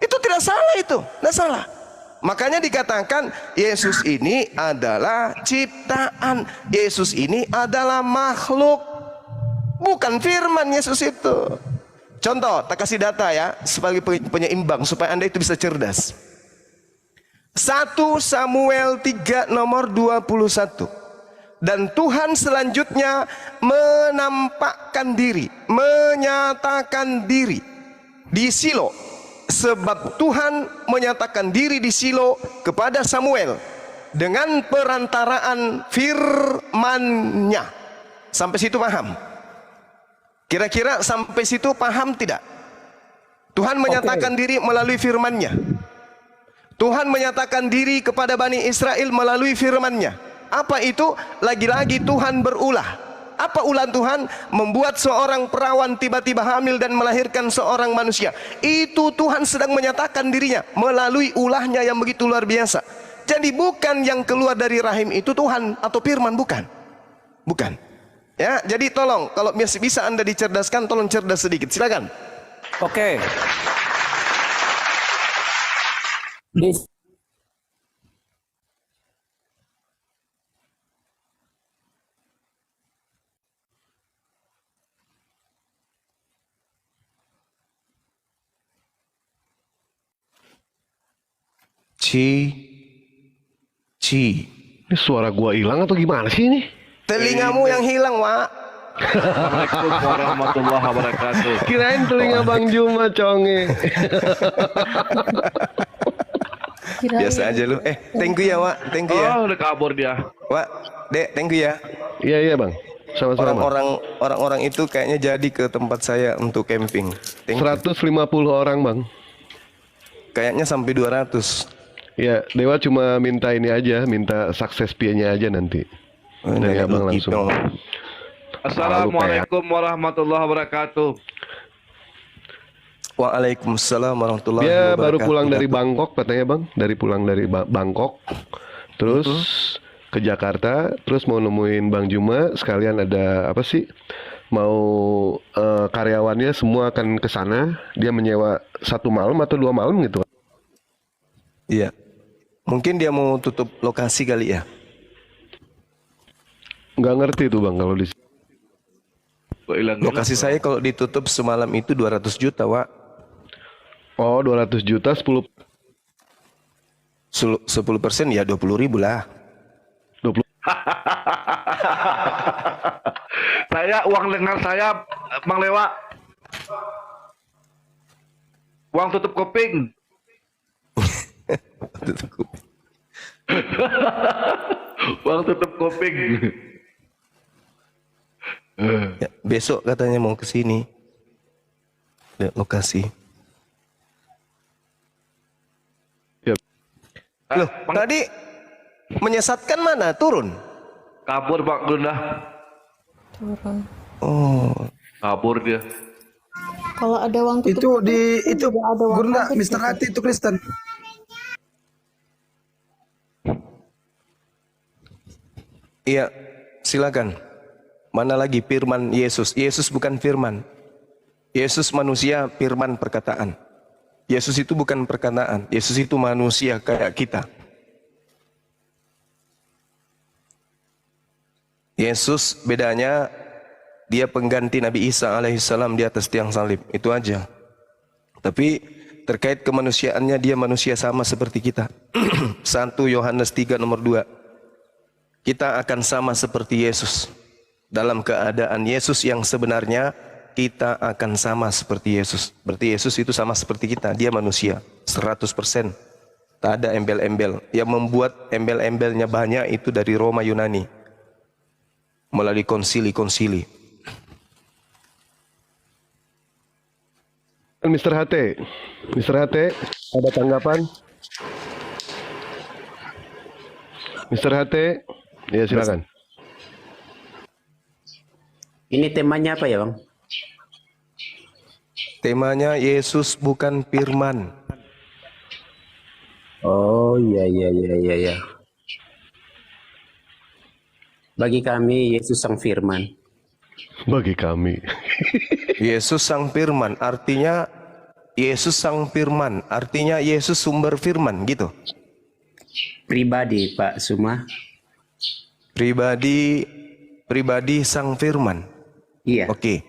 Itu tidak salah, itu tidak salah. Makanya dikatakan Yesus ini adalah ciptaan. Yesus ini adalah makhluk, bukan firman Yesus itu. Contoh, tak kasih data ya, sebagai penyeimbang supaya Anda itu bisa cerdas. 1 Samuel 3 nomor 21. Dan Tuhan selanjutnya menampakkan diri, menyatakan diri di Silo. Sebab Tuhan menyatakan diri di Silo kepada Samuel dengan perantaraan firman-Nya. Sampai situ paham? Kira-kira sampai situ paham tidak? Tuhan menyatakan diri melalui firman-Nya. Tuhan menyatakan diri kepada Bani Israel melalui firman-Nya. Apa itu? Lagi-lagi Tuhan berulah. Apa ulah Tuhan? Membuat seorang perawan tiba-tiba hamil dan melahirkan seorang manusia. Itu Tuhan sedang menyatakan dirinya melalui ulahnya yang begitu luar biasa. Jadi bukan yang keluar dari rahim itu Tuhan atau firman, bukan. Bukan. Ya, jadi tolong kalau bisa Anda dicerdaskan, tolong cerdas sedikit. Silakan. Oke. Di- Ini suara gua hilang atau gimana sih ini? Telingamu yang hilang, Wak. Assalamualaikum warahmatullahi wabarakatuh. Kirain telinga Bang Juma conge. Biasa aja lu. Thank you ya, Wak. Thank you ya. Oh, udah kabur dia. Wak, Dek, thank you ya. Iya Bang. Sama-sama. Orang-orang itu kayaknya jadi ke tempat saya untuk camping. Thank you. 150 orang Bang. Kayaknya sampai 200. Ya, Dewa cuma minta ini aja, minta sukses pie-nya aja nanti. Dari Abang langsung. Assalamualaikum warahmatullahi wabarakatuh. Waalaikumsalam warahmatullahi Dia wabarakatuh. baru pulang dari Bangkok katanya Bang, pulang dari Bangkok. Terus ke Jakarta, terus mau nemuin Bang Juma, sekalian ada apa sih? Mau karyawannya semua akan ke sana, dia menyewa 1 malam atau 2 malam gitu. Iya. Mungkin dia mau tutup lokasi kali ya. Nggak ngerti tuh Bang kalau di Lokasi saya kalau ditutup semalam itu 200 juta, Wak. Oh, 200 juta 10 10% ya 20.000 lah. 20. Uang lengan saya, Bang Lewa. Uang tutup kuping. Uang tutup kuping. Ya, besok katanya mau ke sini. Lihat lokasi. Yep. Loh, tadi menyesatkan mana? Turun. Kabur Pak Gunda. turun. Oh, Kabur dia. Kalau ada uang Itu tutup di itu juga ada uang Gurunda, kabut Mr. gitu. Hati itu Kristen. iya, silakan. Mana lagi firman Yesus? Yesus bukan firman. Yesus manusia, firman perkataan. Yesus itu bukan perkataan. Yesus itu manusia kayak kita. Yesus bedanya dia pengganti Nabi Isa alaihissalam di atas tiang salib. Itu aja. Tapi terkait kemanusiaannya dia manusia sama seperti kita. 1 Yohanes 3 nomor 2. Kita akan sama seperti Yesus. Dalam keadaan Yesus yang sebenarnya, kita akan sama seperti Yesus. Berarti Yesus itu sama seperti kita. Dia manusia 100%. Tak ada embel-embel. Yang membuat embel-embelnya banyak itu dari Roma Yunani. Melalui konsili-konsili. Mr. HT, Mr. HT, ada tanggapan? Mr. HT, ya silakan. Ini temanya apa ya, Bang? Temanya Yesus bukan firman. Oh, iya. Bagi kami, Yesus Sang Firman. Bagi kami. Yesus sang firman artinya Yesus sang firman artinya Yesus sumber firman gitu. Pribadi, Pak Suma. Pribadi sang firman. Iya. Oke,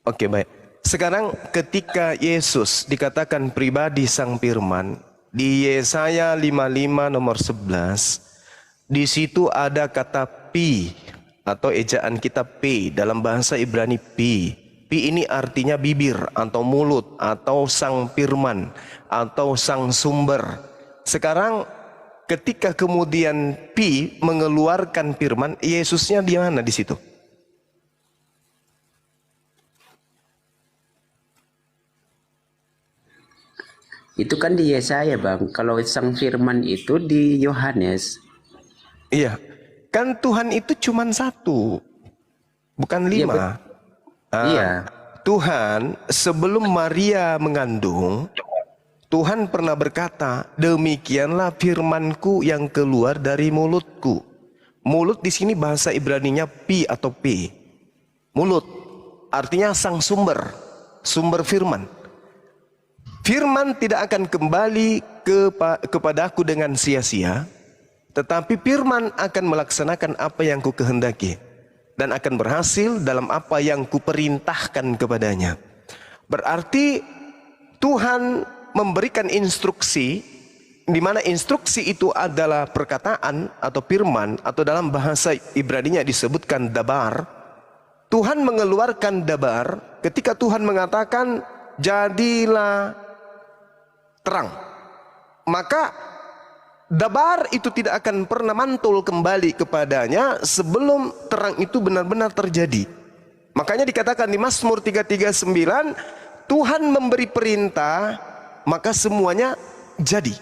baik. Sekarang ketika Yesus dikatakan pribadi sang firman di Yesaya 55 nomor 11, di situ ada kata pi atau ejaan kita P dalam bahasa Ibrani pi. Pi ini artinya bibir atau mulut atau sang firman atau sang sumber. Sekarang ketika kemudian pi mengeluarkan firman, Yesusnya di mana di situ? Itu kan di Yesaya, Bang. Kalau Sang Firman itu di Yohanes. Iya, kan Tuhan itu cuma satu, bukan 5. Iya. Tuhan sebelum Maria mengandung, Tuhan pernah berkata, demikianlah firmanku yang keluar dari mulutku. Mulut di sini bahasa Ibraninya pi atau p. Mulut artinya sang sumber, sumber firman. Firman tidak akan kembali kepadaku dengan sia-sia, tetapi firman akan melaksanakan apa yang ku kehendaki dan akan berhasil dalam apa yang kuperintahkan kepadanya. Berarti Tuhan memberikan instruksi, di mana instruksi itu adalah perkataan atau firman, atau dalam bahasa Ibraninya disebutkan dabar. Tuhan mengeluarkan dabar ketika Tuhan mengatakan jadilah terang. Maka dabar itu tidak akan pernah mantul kembali kepadanya sebelum terang itu benar-benar terjadi. Makanya dikatakan di Mazmur 339, Tuhan memberi perintah, maka semuanya jadi.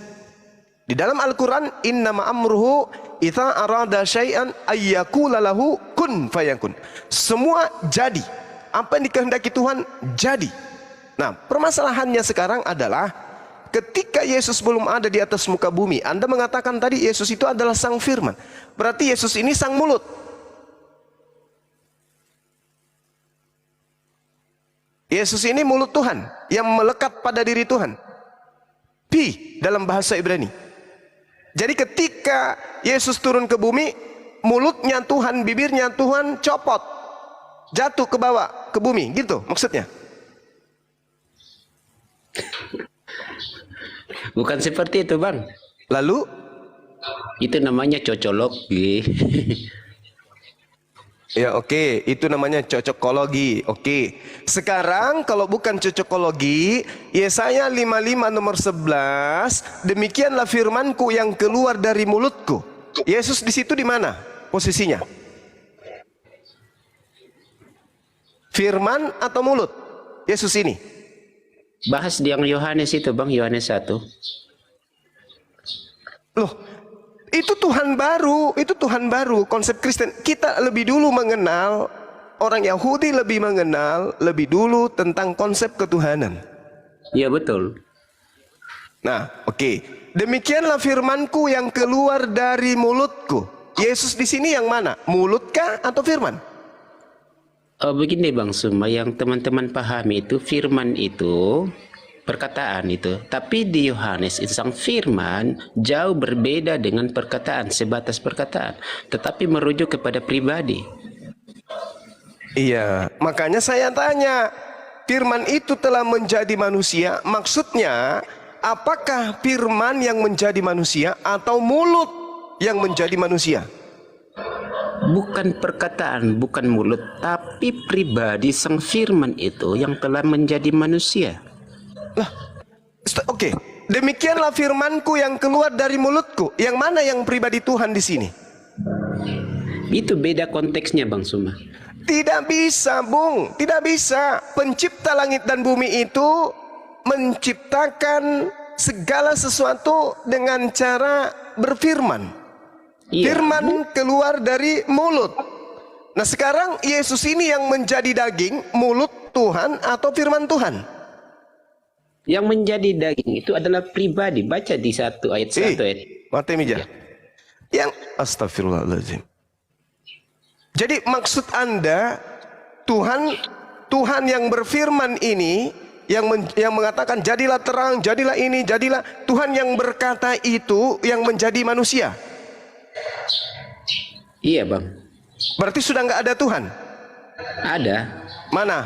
Di dalam Al-Quran, innama amruhu idza arada syai'an ayyakula lahu kun fayakun. Semua jadi. Apa yang dikehendaki Tuhan jadi. Nah, permasalahannya sekarang adalah ketika Yesus belum ada di atas muka bumi, Anda mengatakan tadi Yesus itu adalah sang firman. Berarti Yesus ini sang mulut. Yesus ini mulut Tuhan yang melekat pada diri Tuhan. Pi dalam bahasa Ibrani. Jadi ketika Yesus turun ke bumi, mulutnya Tuhan, bibirnya Tuhan copot, jatuh ke bawah, ke bumi, gitu maksudnya. Bukan seperti itu, Bang. Lalu Itu namanya cocologi. ya oke, itu namanya cocokologi. Oke. Sekarang kalau bukan cocokologi, Yesaya 55 nomor 11, demikianlah firmanku yang keluar dari mulutku. Yesus di situ di mana posisinya? Firman atau mulut? Yesus ini. Bahas di yang Yohanes itu, Bang, Yohanes 1. Loh, itu Tuhan baru, itu Tuhan baru, konsep Kristen. Kita lebih dulu mengenal orang Yahudi lebih mengenal lebih dulu tentang konsep ketuhanan. Iya betul. Nah, oke. Demikianlah firmanku yang keluar dari mulutku. Yesus di sini yang mana? Mulut kah atau firman? Begini Bang Suma, yang teman-teman pahami itu firman itu perkataan itu. Tapi di Yohanes itu sang firman jauh berbeda dengan perkataan, sebatas perkataan. Tetapi merujuk kepada pribadi. Iya, makanya saya tanya, firman itu telah menjadi manusia, maksudnya apakah firman yang menjadi manusia atau mulut yang menjadi manusia? Bukan perkataan, bukan mulut, tapi pribadi sang firman itu yang telah menjadi manusia. Lah, oke. Demikianlah firmanku yang keluar dari mulutku. Yang mana yang pribadi Tuhan di sini? Itu beda konteksnya Bang Suma. Tidak bisa, Bung. Tidak bisa. Pencipta langit dan bumi itu menciptakan segala sesuatu dengan cara berfirman. Iya. Firman keluar dari mulut. Nah sekarang Yesus ini yang menjadi daging, mulut Tuhan atau firman Tuhan? Yang menjadi daging itu adalah pribadi. Baca di 1 ayat 1 ayat. Mati Mija. Yang astagfirullahaladzim. Jadi maksud Anda Tuhan yang berfirman ini yang mengatakan jadilah terang, jadilah ini, jadilah, Tuhan yang berkata itu yang menjadi manusia. Iya Bang. Berarti sudah nggak ada Tuhan? Ada. Mana?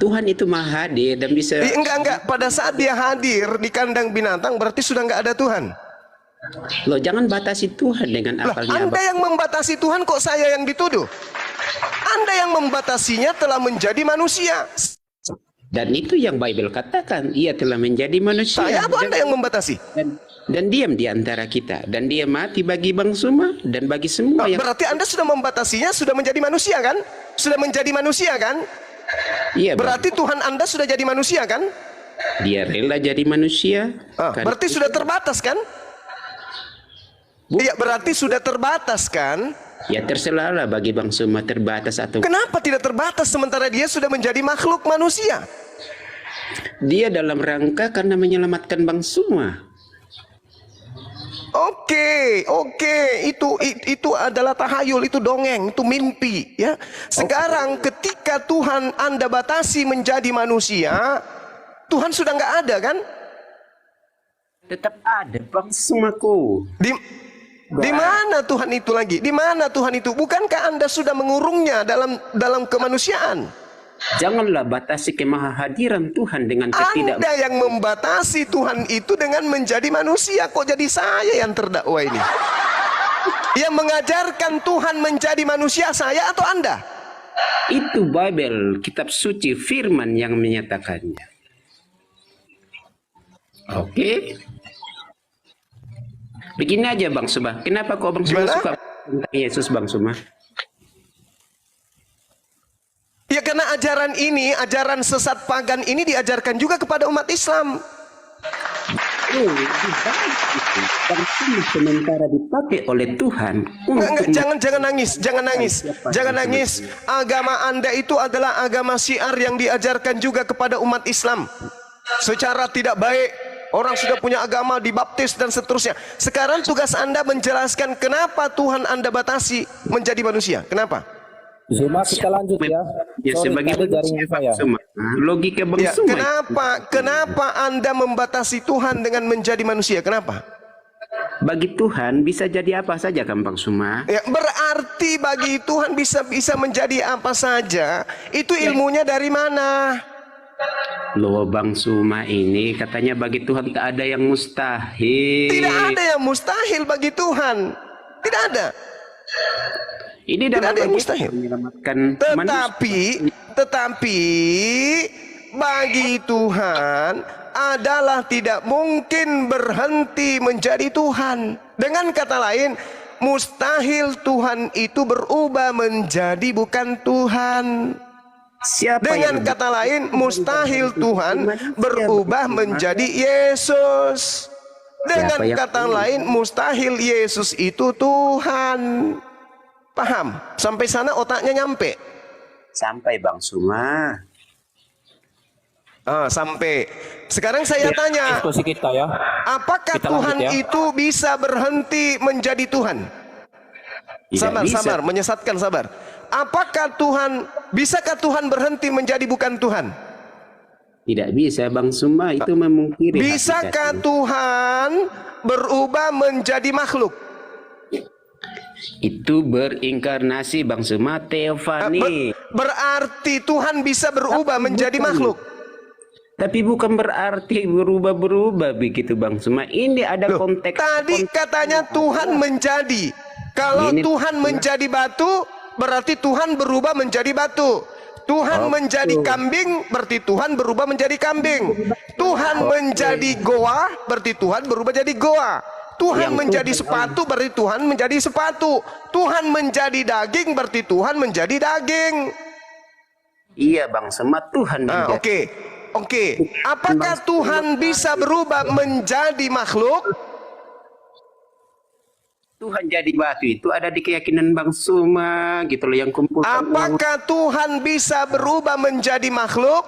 Tuhan itu maha hadir dan bisa. Enggak. Pada saat dia hadir di kandang binatang berarti sudah nggak ada Tuhan. Loh, jangan batasi Tuhan dengan Lah, akalnya. Anda yang membatasi Tuhan kok saya yang dituduh? Anda yang membatasinya telah menjadi manusia. Dan itu yang Bible katakan, ia telah menjadi manusia. Saya atau Anda yang membatasi? Dan diam di antara kita. Dan dia mati bagi Bang Suma dan bagi semua yang. Berarti Anda sudah membatasinya, sudah menjadi manusia kan? Sudah menjadi manusia kan? Iya. Berarti Tuhan Anda sudah jadi manusia kan? Dia rela jadi manusia. Berarti sudah terbatas kan? Iya, berarti sudah terbatas kan? Ya terserahlah bagi Bang Suma terbatas atau. Kenapa tidak terbatas sementara dia sudah menjadi makhluk manusia? Dia dalam rangka karena menyelamatkan Bang Suma. Oke, itu adalah tahayul, itu dongeng, itu mimpi, ya. Sekarang ketika Tuhan Anda batasi menjadi manusia, Tuhan sudah nggak ada kan? Tetap ada Bang Sumaku. Di mana Tuhan itu lagi? Di mana Tuhan itu? Bukankah Anda sudah mengurungnya dalam kemanusiaan? Janganlah batasi kemahahadiran Tuhan dengan ketidak. Anda yang membatasi Tuhan itu dengan menjadi manusia. Kok jadi saya yang terdakwa ini? Yang mengajarkan Tuhan menjadi manusia saya atau Anda? Itu Bible, kitab suci, firman yang menyatakannya. Oke. Begini aja Bang Suma. Kenapa kok Bang Suma suka tentang Yesus Bang Suma? Ya karena ajaran ini, ajaran sesat pagan ini diajarkan juga kepada umat Islam. Bang Suma sementara dipakai oleh Tuhan. Jangan nangis. Agama Anda itu adalah agama syiar yang diajarkan juga kepada umat Islam. Secara tidak baik. Orang sudah punya agama, dibaptis dan seterusnya. Sekarang tugas Anda menjelaskan kenapa Tuhan Anda batasi menjadi manusia. Kenapa? Zuma, kita lanjut ya. Ya sebagai jaringan saya. Logika Bang Suma. Kenapa Anda membatasi Tuhan dengan menjadi manusia? Kenapa? Bagi Tuhan bisa jadi apa saja kan Bang Suma? Ya, berarti bagi Tuhan bisa menjadi apa saja. Itu ilmunya dari mana? Loh Bang Suma ini katanya bagi Tuhan tak ada yang mustahil. Tidak ada yang mustahil bagi Tuhan. Tidak ada. Ini tidak ada yang mustahil. Tetapi bagi Tuhan adalah tidak mungkin berhenti menjadi Tuhan. Dengan kata lain, mustahil Tuhan itu berubah menjadi bukan Tuhan. Dengan kata lain, mustahil Tuhan berubah menjadi Yesus. Dengan kata lain, mustahil Yesus itu Tuhan. Paham? Sampai sana otaknya nyampe. Sampai Bang Suma. Sampai. Sekarang saya tanya, Diskusi kita ya. apakah Kita Tuhan lanjut ya. itu bisa berhenti menjadi Tuhan? Tidak Sabar, bisa. sabar, menyesatkan, sabar. Bisakah Tuhan berhenti menjadi bukan Tuhan? Tidak bisa Bang Suma, itu memungkiri. Bisakah hakikatnya. Tuhan berubah menjadi makhluk? Itu berinkarnasi Bang Suma, teofani. Berarti Tuhan bisa berubah menjadi makhluk. Tapi bukan berarti berubah-berubah begitu Bang Suma. Ini ada Loh, konteks. tadi katanya Tuhan menjadi. Kalau Ini Tuhan menjadi batu, berarti Tuhan berubah menjadi batu. Tuhan menjadi kambing, berarti Tuhan berubah menjadi kambing. Tuhan menjadi goa, berarti Tuhan berubah jadi goa. Tuhan menjadi sepatu, berarti Tuhan menjadi sepatu. Tuhan menjadi daging, berarti Tuhan menjadi daging. Iya Bang Suma, Tuhan menjadi. Oke. Apakah Tuhan bisa berubah menjadi makhluk? Tuhan jadi batu itu ada di keyakinan Bang Suma gitu loh, yang kumpul. Apakah Tuhan bisa berubah menjadi makhluk?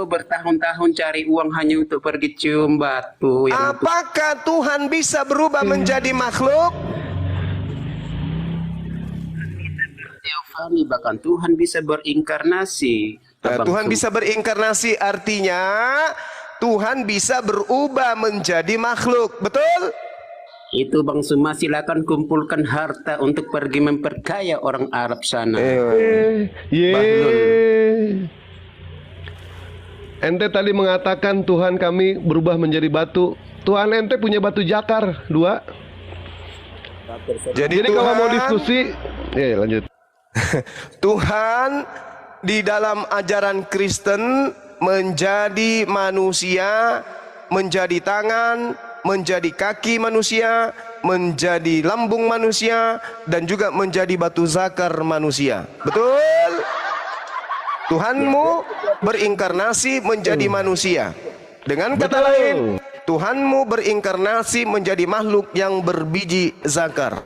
Bertahun-tahun cari uang hanya untuk pergi cium batu. Apakah Tuhan bisa berubah menjadi makhluk? Teofani, bahkan Tuhan bisa berinkarnasi. Tuhan bisa berinkarnasi artinya Tuhan bisa berubah menjadi makhluk, betul? Itu Bang Suma, silakan kumpulkan harta untuk pergi memperkaya orang Arab sana. Ente tadi mengatakan Tuhan kami berubah menjadi batu. Tuhan ente punya batu jakar 2. Jadi kalau mau diskusi, lanjut. Tuhan di dalam ajaran Kristen menjadi manusia, menjadi tangan, menjadi kaki manusia, menjadi lambung manusia, dan juga menjadi batu zakar manusia. Betul? Tuhanmu berinkarnasi menjadi manusia. Dengan kata lain, Tuhanmu berinkarnasi menjadi makhluk yang berbiji zakar.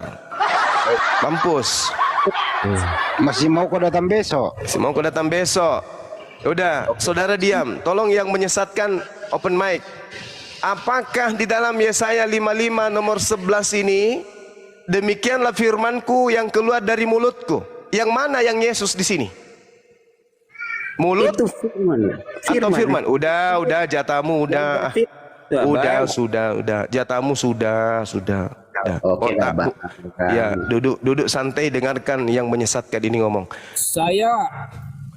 Mampus. Masih mau kau datang besok? Mau kau datang besok. Udah, saudara diam. Tolong yang menyesatkan open mic. Apakah di dalam Yesaya 55 nomor 11 ini, demikianlah firmanku yang keluar dari mulutku. Yang mana yang Yesus di sini? Mulut Itu firman. atau firman? Udah, jatamu udah. Udah, sudah. Jatamu sudah. Oke, Otakmu. Ya, duduk santai, dengarkan yang menyesatkan ini ngomong. Saya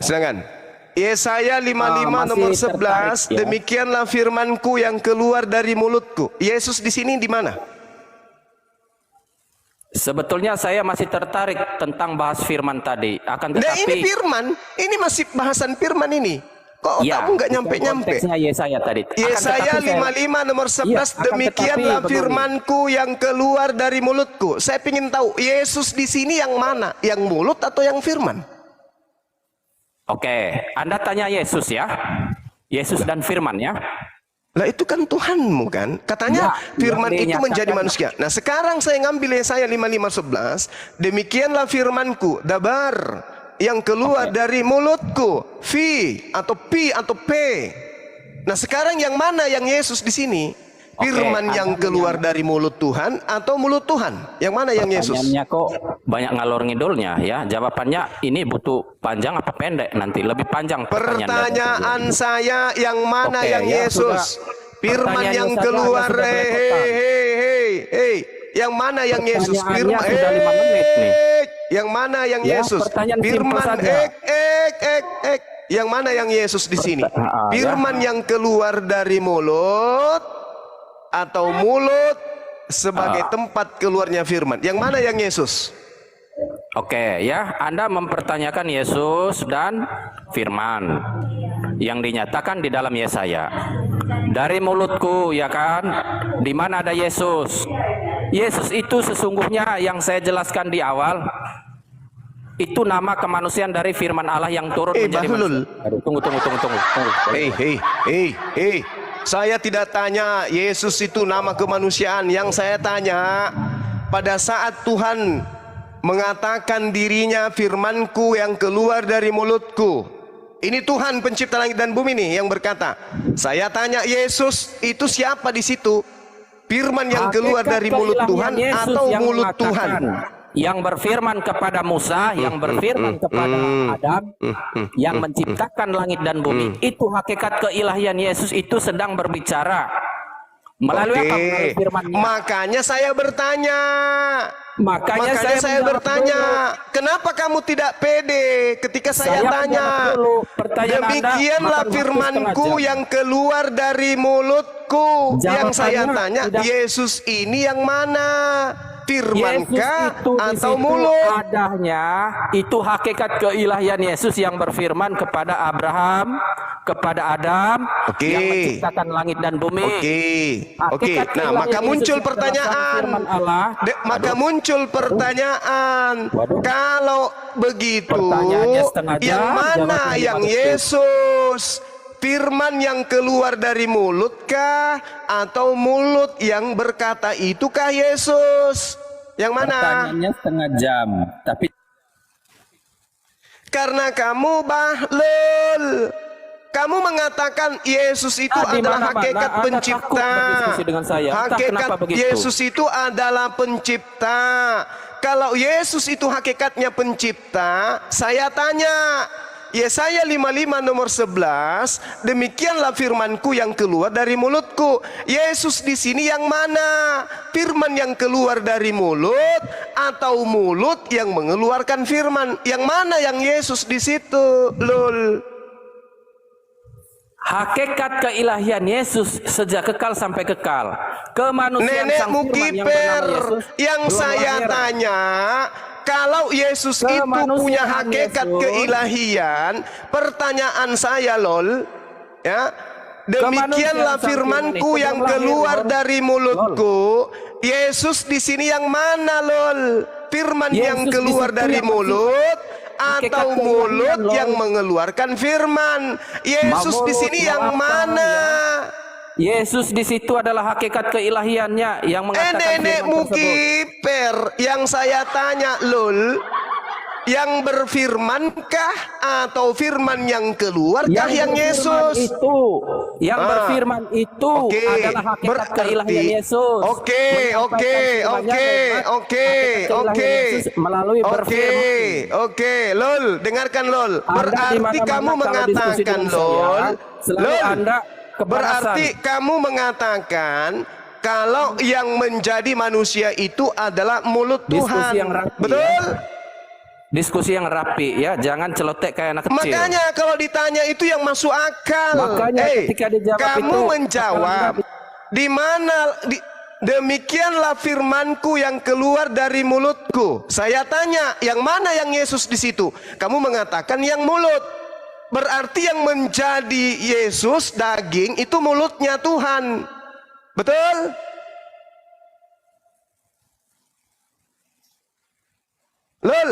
Silakan. Yesaya 55 nomor 11, ya. demikianlah firmanku yang keluar dari mulutku. Yesus di sini di mana? sebetulnya saya masih tertarik tentang bahas firman tadi. Akan Nah, tetapi ini firman, ini masih bahasan firman ini. Kok otakmu nggak nyampe-nyampe? Konteksnya Yesaya tadi. Yesaya 55 nomor 11, demikianlah firmanku yang keluar dari mulutku. Saya ingin tahu, Yesus di sini yang mana? Yang mulut atau yang firman? Oke, Anda tanya Yesus ya. Yesus dan firman ya. Lah itu kan Tuhanmu kan. Katanya firman yang itu dinyatakan menjadi manusia. Nah sekarang saya ngambil Yesaya 55:11. Demikianlah firmanku, dabar, yang keluar dari mulutku, fi atau pi atau p. Nah sekarang yang mana yang Yesus di sini? Firman yang keluar dari mulut Tuhan atau mulut Tuhan? Yang mana yang Yesus? Pertanyaannya kok banyak ngalor ngidulnya ya. Jawabannya ini butuh panjang apa pendek nanti? Lebih panjang Pertanyaan saya, yang mana yang Yesus? Firman Pertanyaan yang saya keluar, sudah belepotan. hei, yang mana yang Yesus? Pertanyaannya Firman, sudah 5 menit nih. yang mana yang Ya, Yesus? pertanyaan simpel Firman, saja. yang mana yang Yesus di sini? Ya. Firman yang keluar dari mulut atau mulut sebagai tempat keluarnya firman? Yang mana yang Yesus? Oke ya, Anda mempertanyakan Yesus dan firman yang dinyatakan di dalam Yesaya. Dari mulutku ya kan, di mana ada Yesus? Yesus itu sesungguhnya yang saya jelaskan di awal, itu nama kemanusiaan dari firman Allah yang turun menjadi Bahlul. manusia. Tunggu. Hei. Saya tidak tanya Yesus itu nama kemanusiaan. Yang saya tanya, pada saat Tuhan mengatakan dirinya, firmanku yang keluar dari mulutku. Ini Tuhan pencipta langit dan bumi nih yang berkata. Saya tanya, Yesus itu siapa di situ? Firman yang keluar dari mulut Tuhan atau mulut Tuhan? Yang berfirman kepada Musa, yang berfirman kepada Adam, yang menciptakan langit dan bumi. Itu hakikat keilahian Yesus itu sedang berbicara. Melalui apa? Melalui firman-Nya. Makanya saya bertanya. Makanya saya bertanya, kenapa kamu tidak pede ketika saya tanya? Demikianlah firmanku yang keluar dari mulutku. Yang saya tanya, Yesus ini yang mana? Firmankah atau mulut? Adanya itu hakikat keilahian Yesus yang berfirman kepada Abraham, kepada Adam, yang menciptakan langit dan bumi. Oke. Nah, maka muncul pertanyaan. Muncul pertanyaan. Kalau begitu, yang mana yang Yesus? Firman yang keluar dari mulutkah atau mulut yang berkata itukah Yesus? Yang mana? Pertanyaannya setengah jam, tapi karena kamu bahlul. Kamu mengatakan Yesus itu adalah hakikat pencipta. Hakikat Yesus itu adalah pencipta. Kalau Yesus itu hakikatnya pencipta, saya tanya, Yesaya 55 nomor 11, demikianlah firmanku yang keluar dari mulutku. Yesus di sini yang mana? Firman yang keluar dari mulut atau mulut yang mengeluarkan firman? Yang mana yang Yesus di situ? Lul. Hakikat keilahian Yesus sejak kekal sampai kekal. Kemanusiaan Nenek sang Mukiper yang saya tanya, kalau Yesus itu punya hakikat keilahian, pertanyaan saya lol, ya, demikianlah firmanku yang keluar dari mulutku. Yesus di sini yang mana lol? Firman yang keluar dari mulut atau mulut yang mengeluarkan firman? Yesus di sini yang mana? Yesus di situ adalah hakikat keilahiannya yang mengatakan Nenek Mukiper yang saya tanya lul, yang berfirmankah atau firman yang keluarkah yang Yesus? Yang berfirman itu adalah hakikat keilahian Yesus. Melalui berfirman. Lul, dengarkan lul. Berarti kamu mengatakan lul, berarti kamu mengatakan kalau yang menjadi manusia itu adalah mulut Tuhan. Betul? Diskusi yang rapi ya, jangan celotek kayak anak kecil. Makanya kalau ditanya itu yang masuk akal. Makanya ketika dijawab kamu itu, menjawab di mana demikianlah firmanku yang keluar dari mulutku. Saya tanya, yang mana yang Yesus di situ? Kamu mengatakan yang mulut. Berarti yang menjadi Yesus daging itu mulutnya Tuhan. Betul? Lol.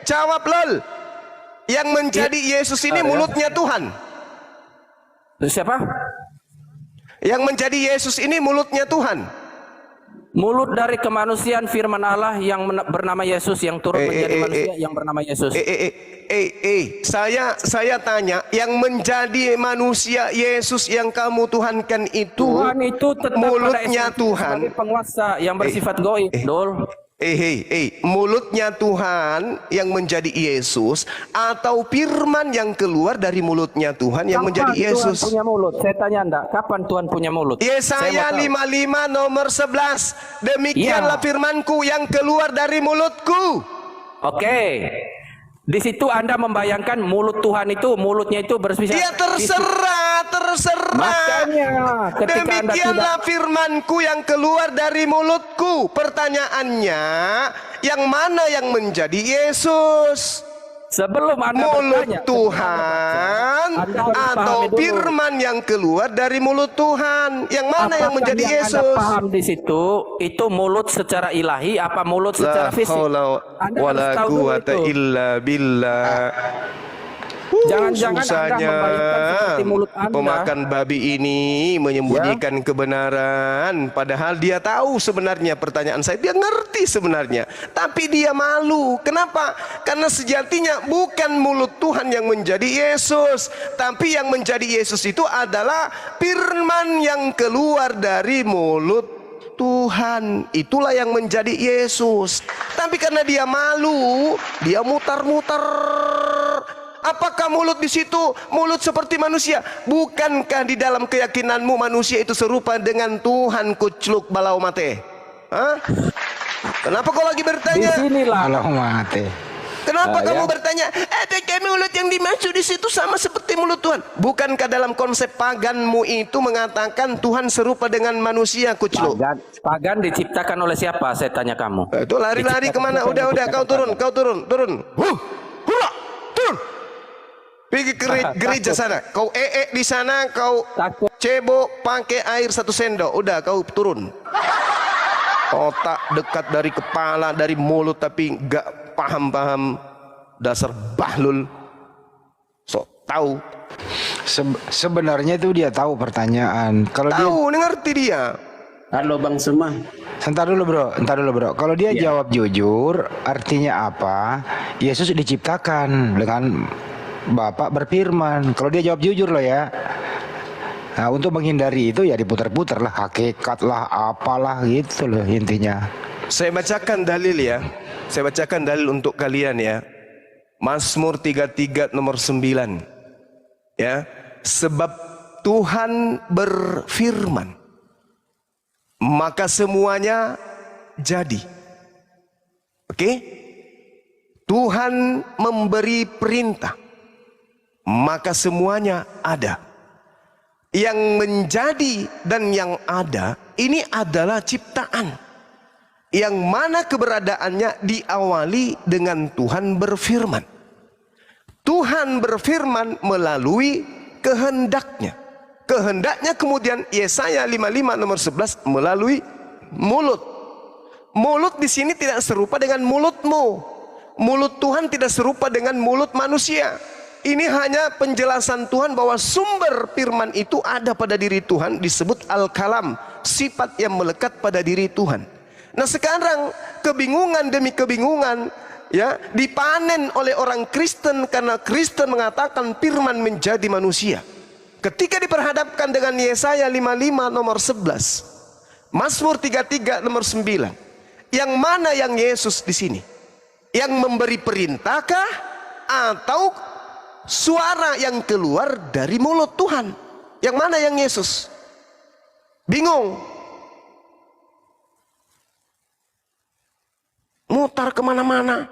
Jawab lol. Yang menjadi Yesus ini mulutnya Tuhan. Siapa? Yang menjadi Yesus ini mulutnya Tuhan. Mulut dari kemanusiaan firman Allah yang bernama Yesus, yang turun menjadi manusia yang bernama Yesus. Saya tanya, yang menjadi manusia Yesus yang kamu tuhankan itu, Tuhan itu tetap mulutnya Tuhan, penguasa yang bersifat goib, dol. mulutnya Tuhan yang menjadi Yesus atau firman yang keluar dari mulutnya Tuhan yang menjadi Yesus? Tuhan punya mulut? Saya tanya Anda, kapan Tuhan punya mulut? Yesaya 55 nomor 11, demikianlah firmanku yang keluar dari mulutku. Di situ Anda membayangkan mulut Tuhan itu, mulutnya itu bersifat. Ya terserah. Makanya, demikianlah firmanku yang keluar dari mulutku. Pertanyaannya, yang mana yang menjadi Yesus? Sebelum Anda mulut bertanya, Tuhan atau firman yang keluar dari mulut Tuhan? Yang mana yang menjadi Yesus? Anda paham di situ, itu mulut secara ilahi apa mulut secara fisik? Wala quwata illa billah. Jangan-jangan Anda susahnya membalikkan seperti mulut Anda. pemakan babi ini menyembunyikan kebenaran, padahal dia tahu sebenarnya pertanyaan saya, dia ngerti sebenarnya, tapi dia malu. Kenapa? Karena sejatinya bukan mulut Tuhan yang menjadi Yesus, tapi yang menjadi Yesus itu adalah firman yang keluar dari mulut Tuhan. Itulah yang menjadi Yesus. Tapi karena dia malu, dia mutar-mutar. Apakah mulut di situ mulut seperti manusia? Bukankah di dalam keyakinanmu manusia itu serupa dengan Tuhan kucluk balau mate? Hah? Kenapa kau lagi bertanya? Balau mate. Kenapa kamu bertanya? Adakah mulut yang dimaksud di situ sama seperti mulut Tuhan? Bukankah dalam konsep paganmu itu mengatakan Tuhan serupa dengan manusia kucluk? Pagan diciptakan oleh siapa? Saya tanya kamu. Itu lari-lari kemana? Udah, kau turun. Turun. Turun. Pergi ke gereja sana. Kau di sana, kau cebok pakai air 1 sendok. Udah, kau turun. Otak dekat dari kepala, dari mulut, tapi enggak paham-paham. Dasar bahlul. Sok tahu. Sebenarnya itu dia tahu pertanyaan. Kalau tahu, ngerti dia. Halo Bang Suma. Entar dulu bro. Kalau dia jawab jujur, artinya apa? Yesus diciptakan dengan Bapak berfirman. Kalau dia jawab jujur loh ya. Nah, untuk menghindari itu ya diputar-putar lah, hakikat lah, apalah gitu loh intinya. Saya bacakan dalil ya. Saya bacakan dalil untuk kalian ya. Mazmur 33 nomor 9. Ya. Sebab Tuhan berfirman, maka semuanya jadi. Oke? Tuhan memberi perintah, maka semuanya ada. Yang menjadi dan yang ada ini adalah ciptaan, yang mana keberadaannya diawali dengan Tuhan berfirman. Tuhan berfirman melalui kehendaknya. Kehendaknya kemudian Yesaya 55 nomor 11 melalui mulut. Mulut di sini tidak serupa dengan mulutmu. Mulut Tuhan tidak serupa dengan mulut manusia. Ini hanya penjelasan Tuhan bahwa sumber firman itu ada pada diri Tuhan, disebut Al-Kalam, sifat yang melekat pada diri Tuhan. Nah sekarang kebingungan demi kebingungan ya dipanen oleh orang Kristen karena Kristen mengatakan firman menjadi manusia. Ketika diperhadapkan dengan Yesaya 55 nomor 11, Mazmur 33 nomor 9, yang mana yang Yesus di sini? Yang memberi perintahkah atau suara yang keluar dari mulut Tuhan? Yang mana yang Yesus? Bingung. Mutar kemana-mana.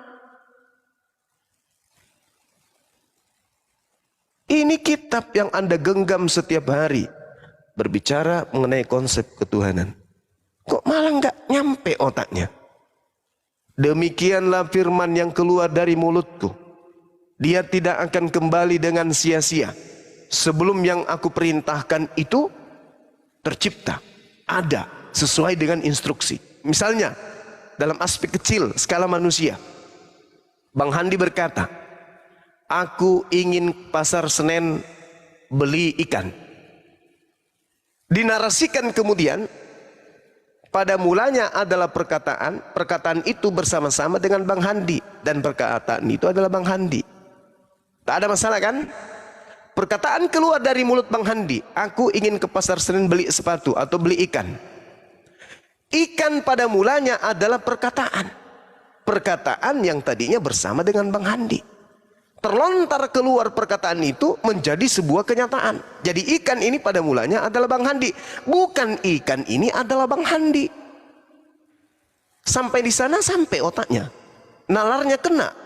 Ini kitab yang Anda genggam setiap hari, berbicara mengenai konsep ketuhanan. Kok malah nggak nyampe otaknya? Demikianlah firman yang keluar dari mulutku. Dia tidak akan kembali dengan sia-sia. Sebelum yang aku perintahkan itu tercipta, ada sesuai dengan instruksi. Misalnya dalam aspek kecil skala manusia, Bang Handi berkata, aku ingin pasar Senen beli ikan. Dinarasikan kemudian, pada mulanya adalah perkataan itu bersama-sama dengan Bang Handi, dan perkataan itu adalah Bang Handi. Tak ada masalah kan? Perkataan keluar dari mulut Bang Handi, aku ingin ke pasar Senen beli sepatu atau beli ikan. Ikan pada mulanya adalah perkataan. Perkataan yang tadinya bersama dengan Bang Handi. Terlontar keluar perkataan itu menjadi sebuah kenyataan. Jadi ikan ini pada mulanya adalah Bang Handi. Bukan ikan ini adalah Bang Handi. Sampai di sana sampai otaknya. Nalarnya kena.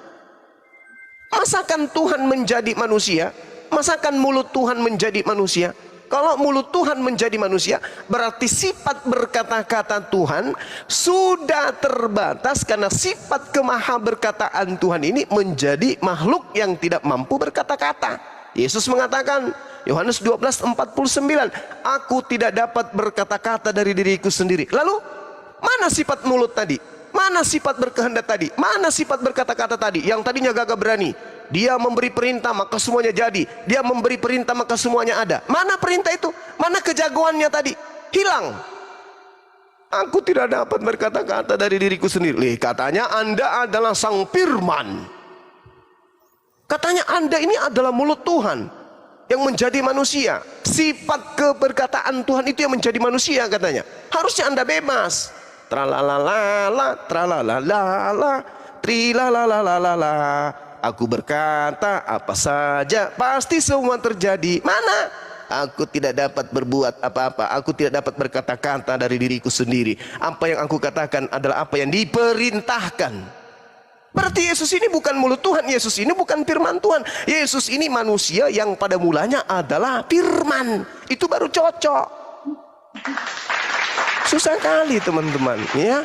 Masakan Tuhan menjadi manusia? Masakan mulut Tuhan menjadi manusia? Kalau mulut Tuhan menjadi manusia, berarti sifat berkata-kata Tuhan sudah terbatas, karena sifat kemaha berkataan Tuhan ini menjadi makhluk yang tidak mampu berkata-kata. Yesus mengatakan, Yohanes 12:49, aku tidak dapat berkata-kata dari diriku sendiri. Lalu, mana sifat mulut tadi? Mana sifat berkehendak tadi? Mana sifat berkata-kata tadi? Yang tadinya gagah berani. Dia memberi perintah maka semuanya jadi. Dia memberi perintah maka semuanya ada. Mana perintah itu? Mana kejagoannya tadi? Hilang. Aku tidak dapat berkata-kata dari diriku sendiri. Katanya Anda adalah sang firman. Katanya Anda ini adalah mulut Tuhan yang menjadi manusia. Sifat keberkataan Tuhan itu yang menjadi manusia katanya. Harusnya Anda bebas. Tralalalala, tralalalala, trilalalala. Aku berkata apa saja pasti semua terjadi. Mana? Aku tidak dapat berbuat apa-apa. Aku tidak dapat berkata-kata dari diriku sendiri. Apa yang aku katakan adalah apa yang diperintahkan. Berarti Yesus ini bukan mulut Tuhan. Yesus ini bukan firman Tuhan. Yesus ini manusia yang pada mulanya adalah firman. Itu baru cocok. Susah kali teman-teman, ya.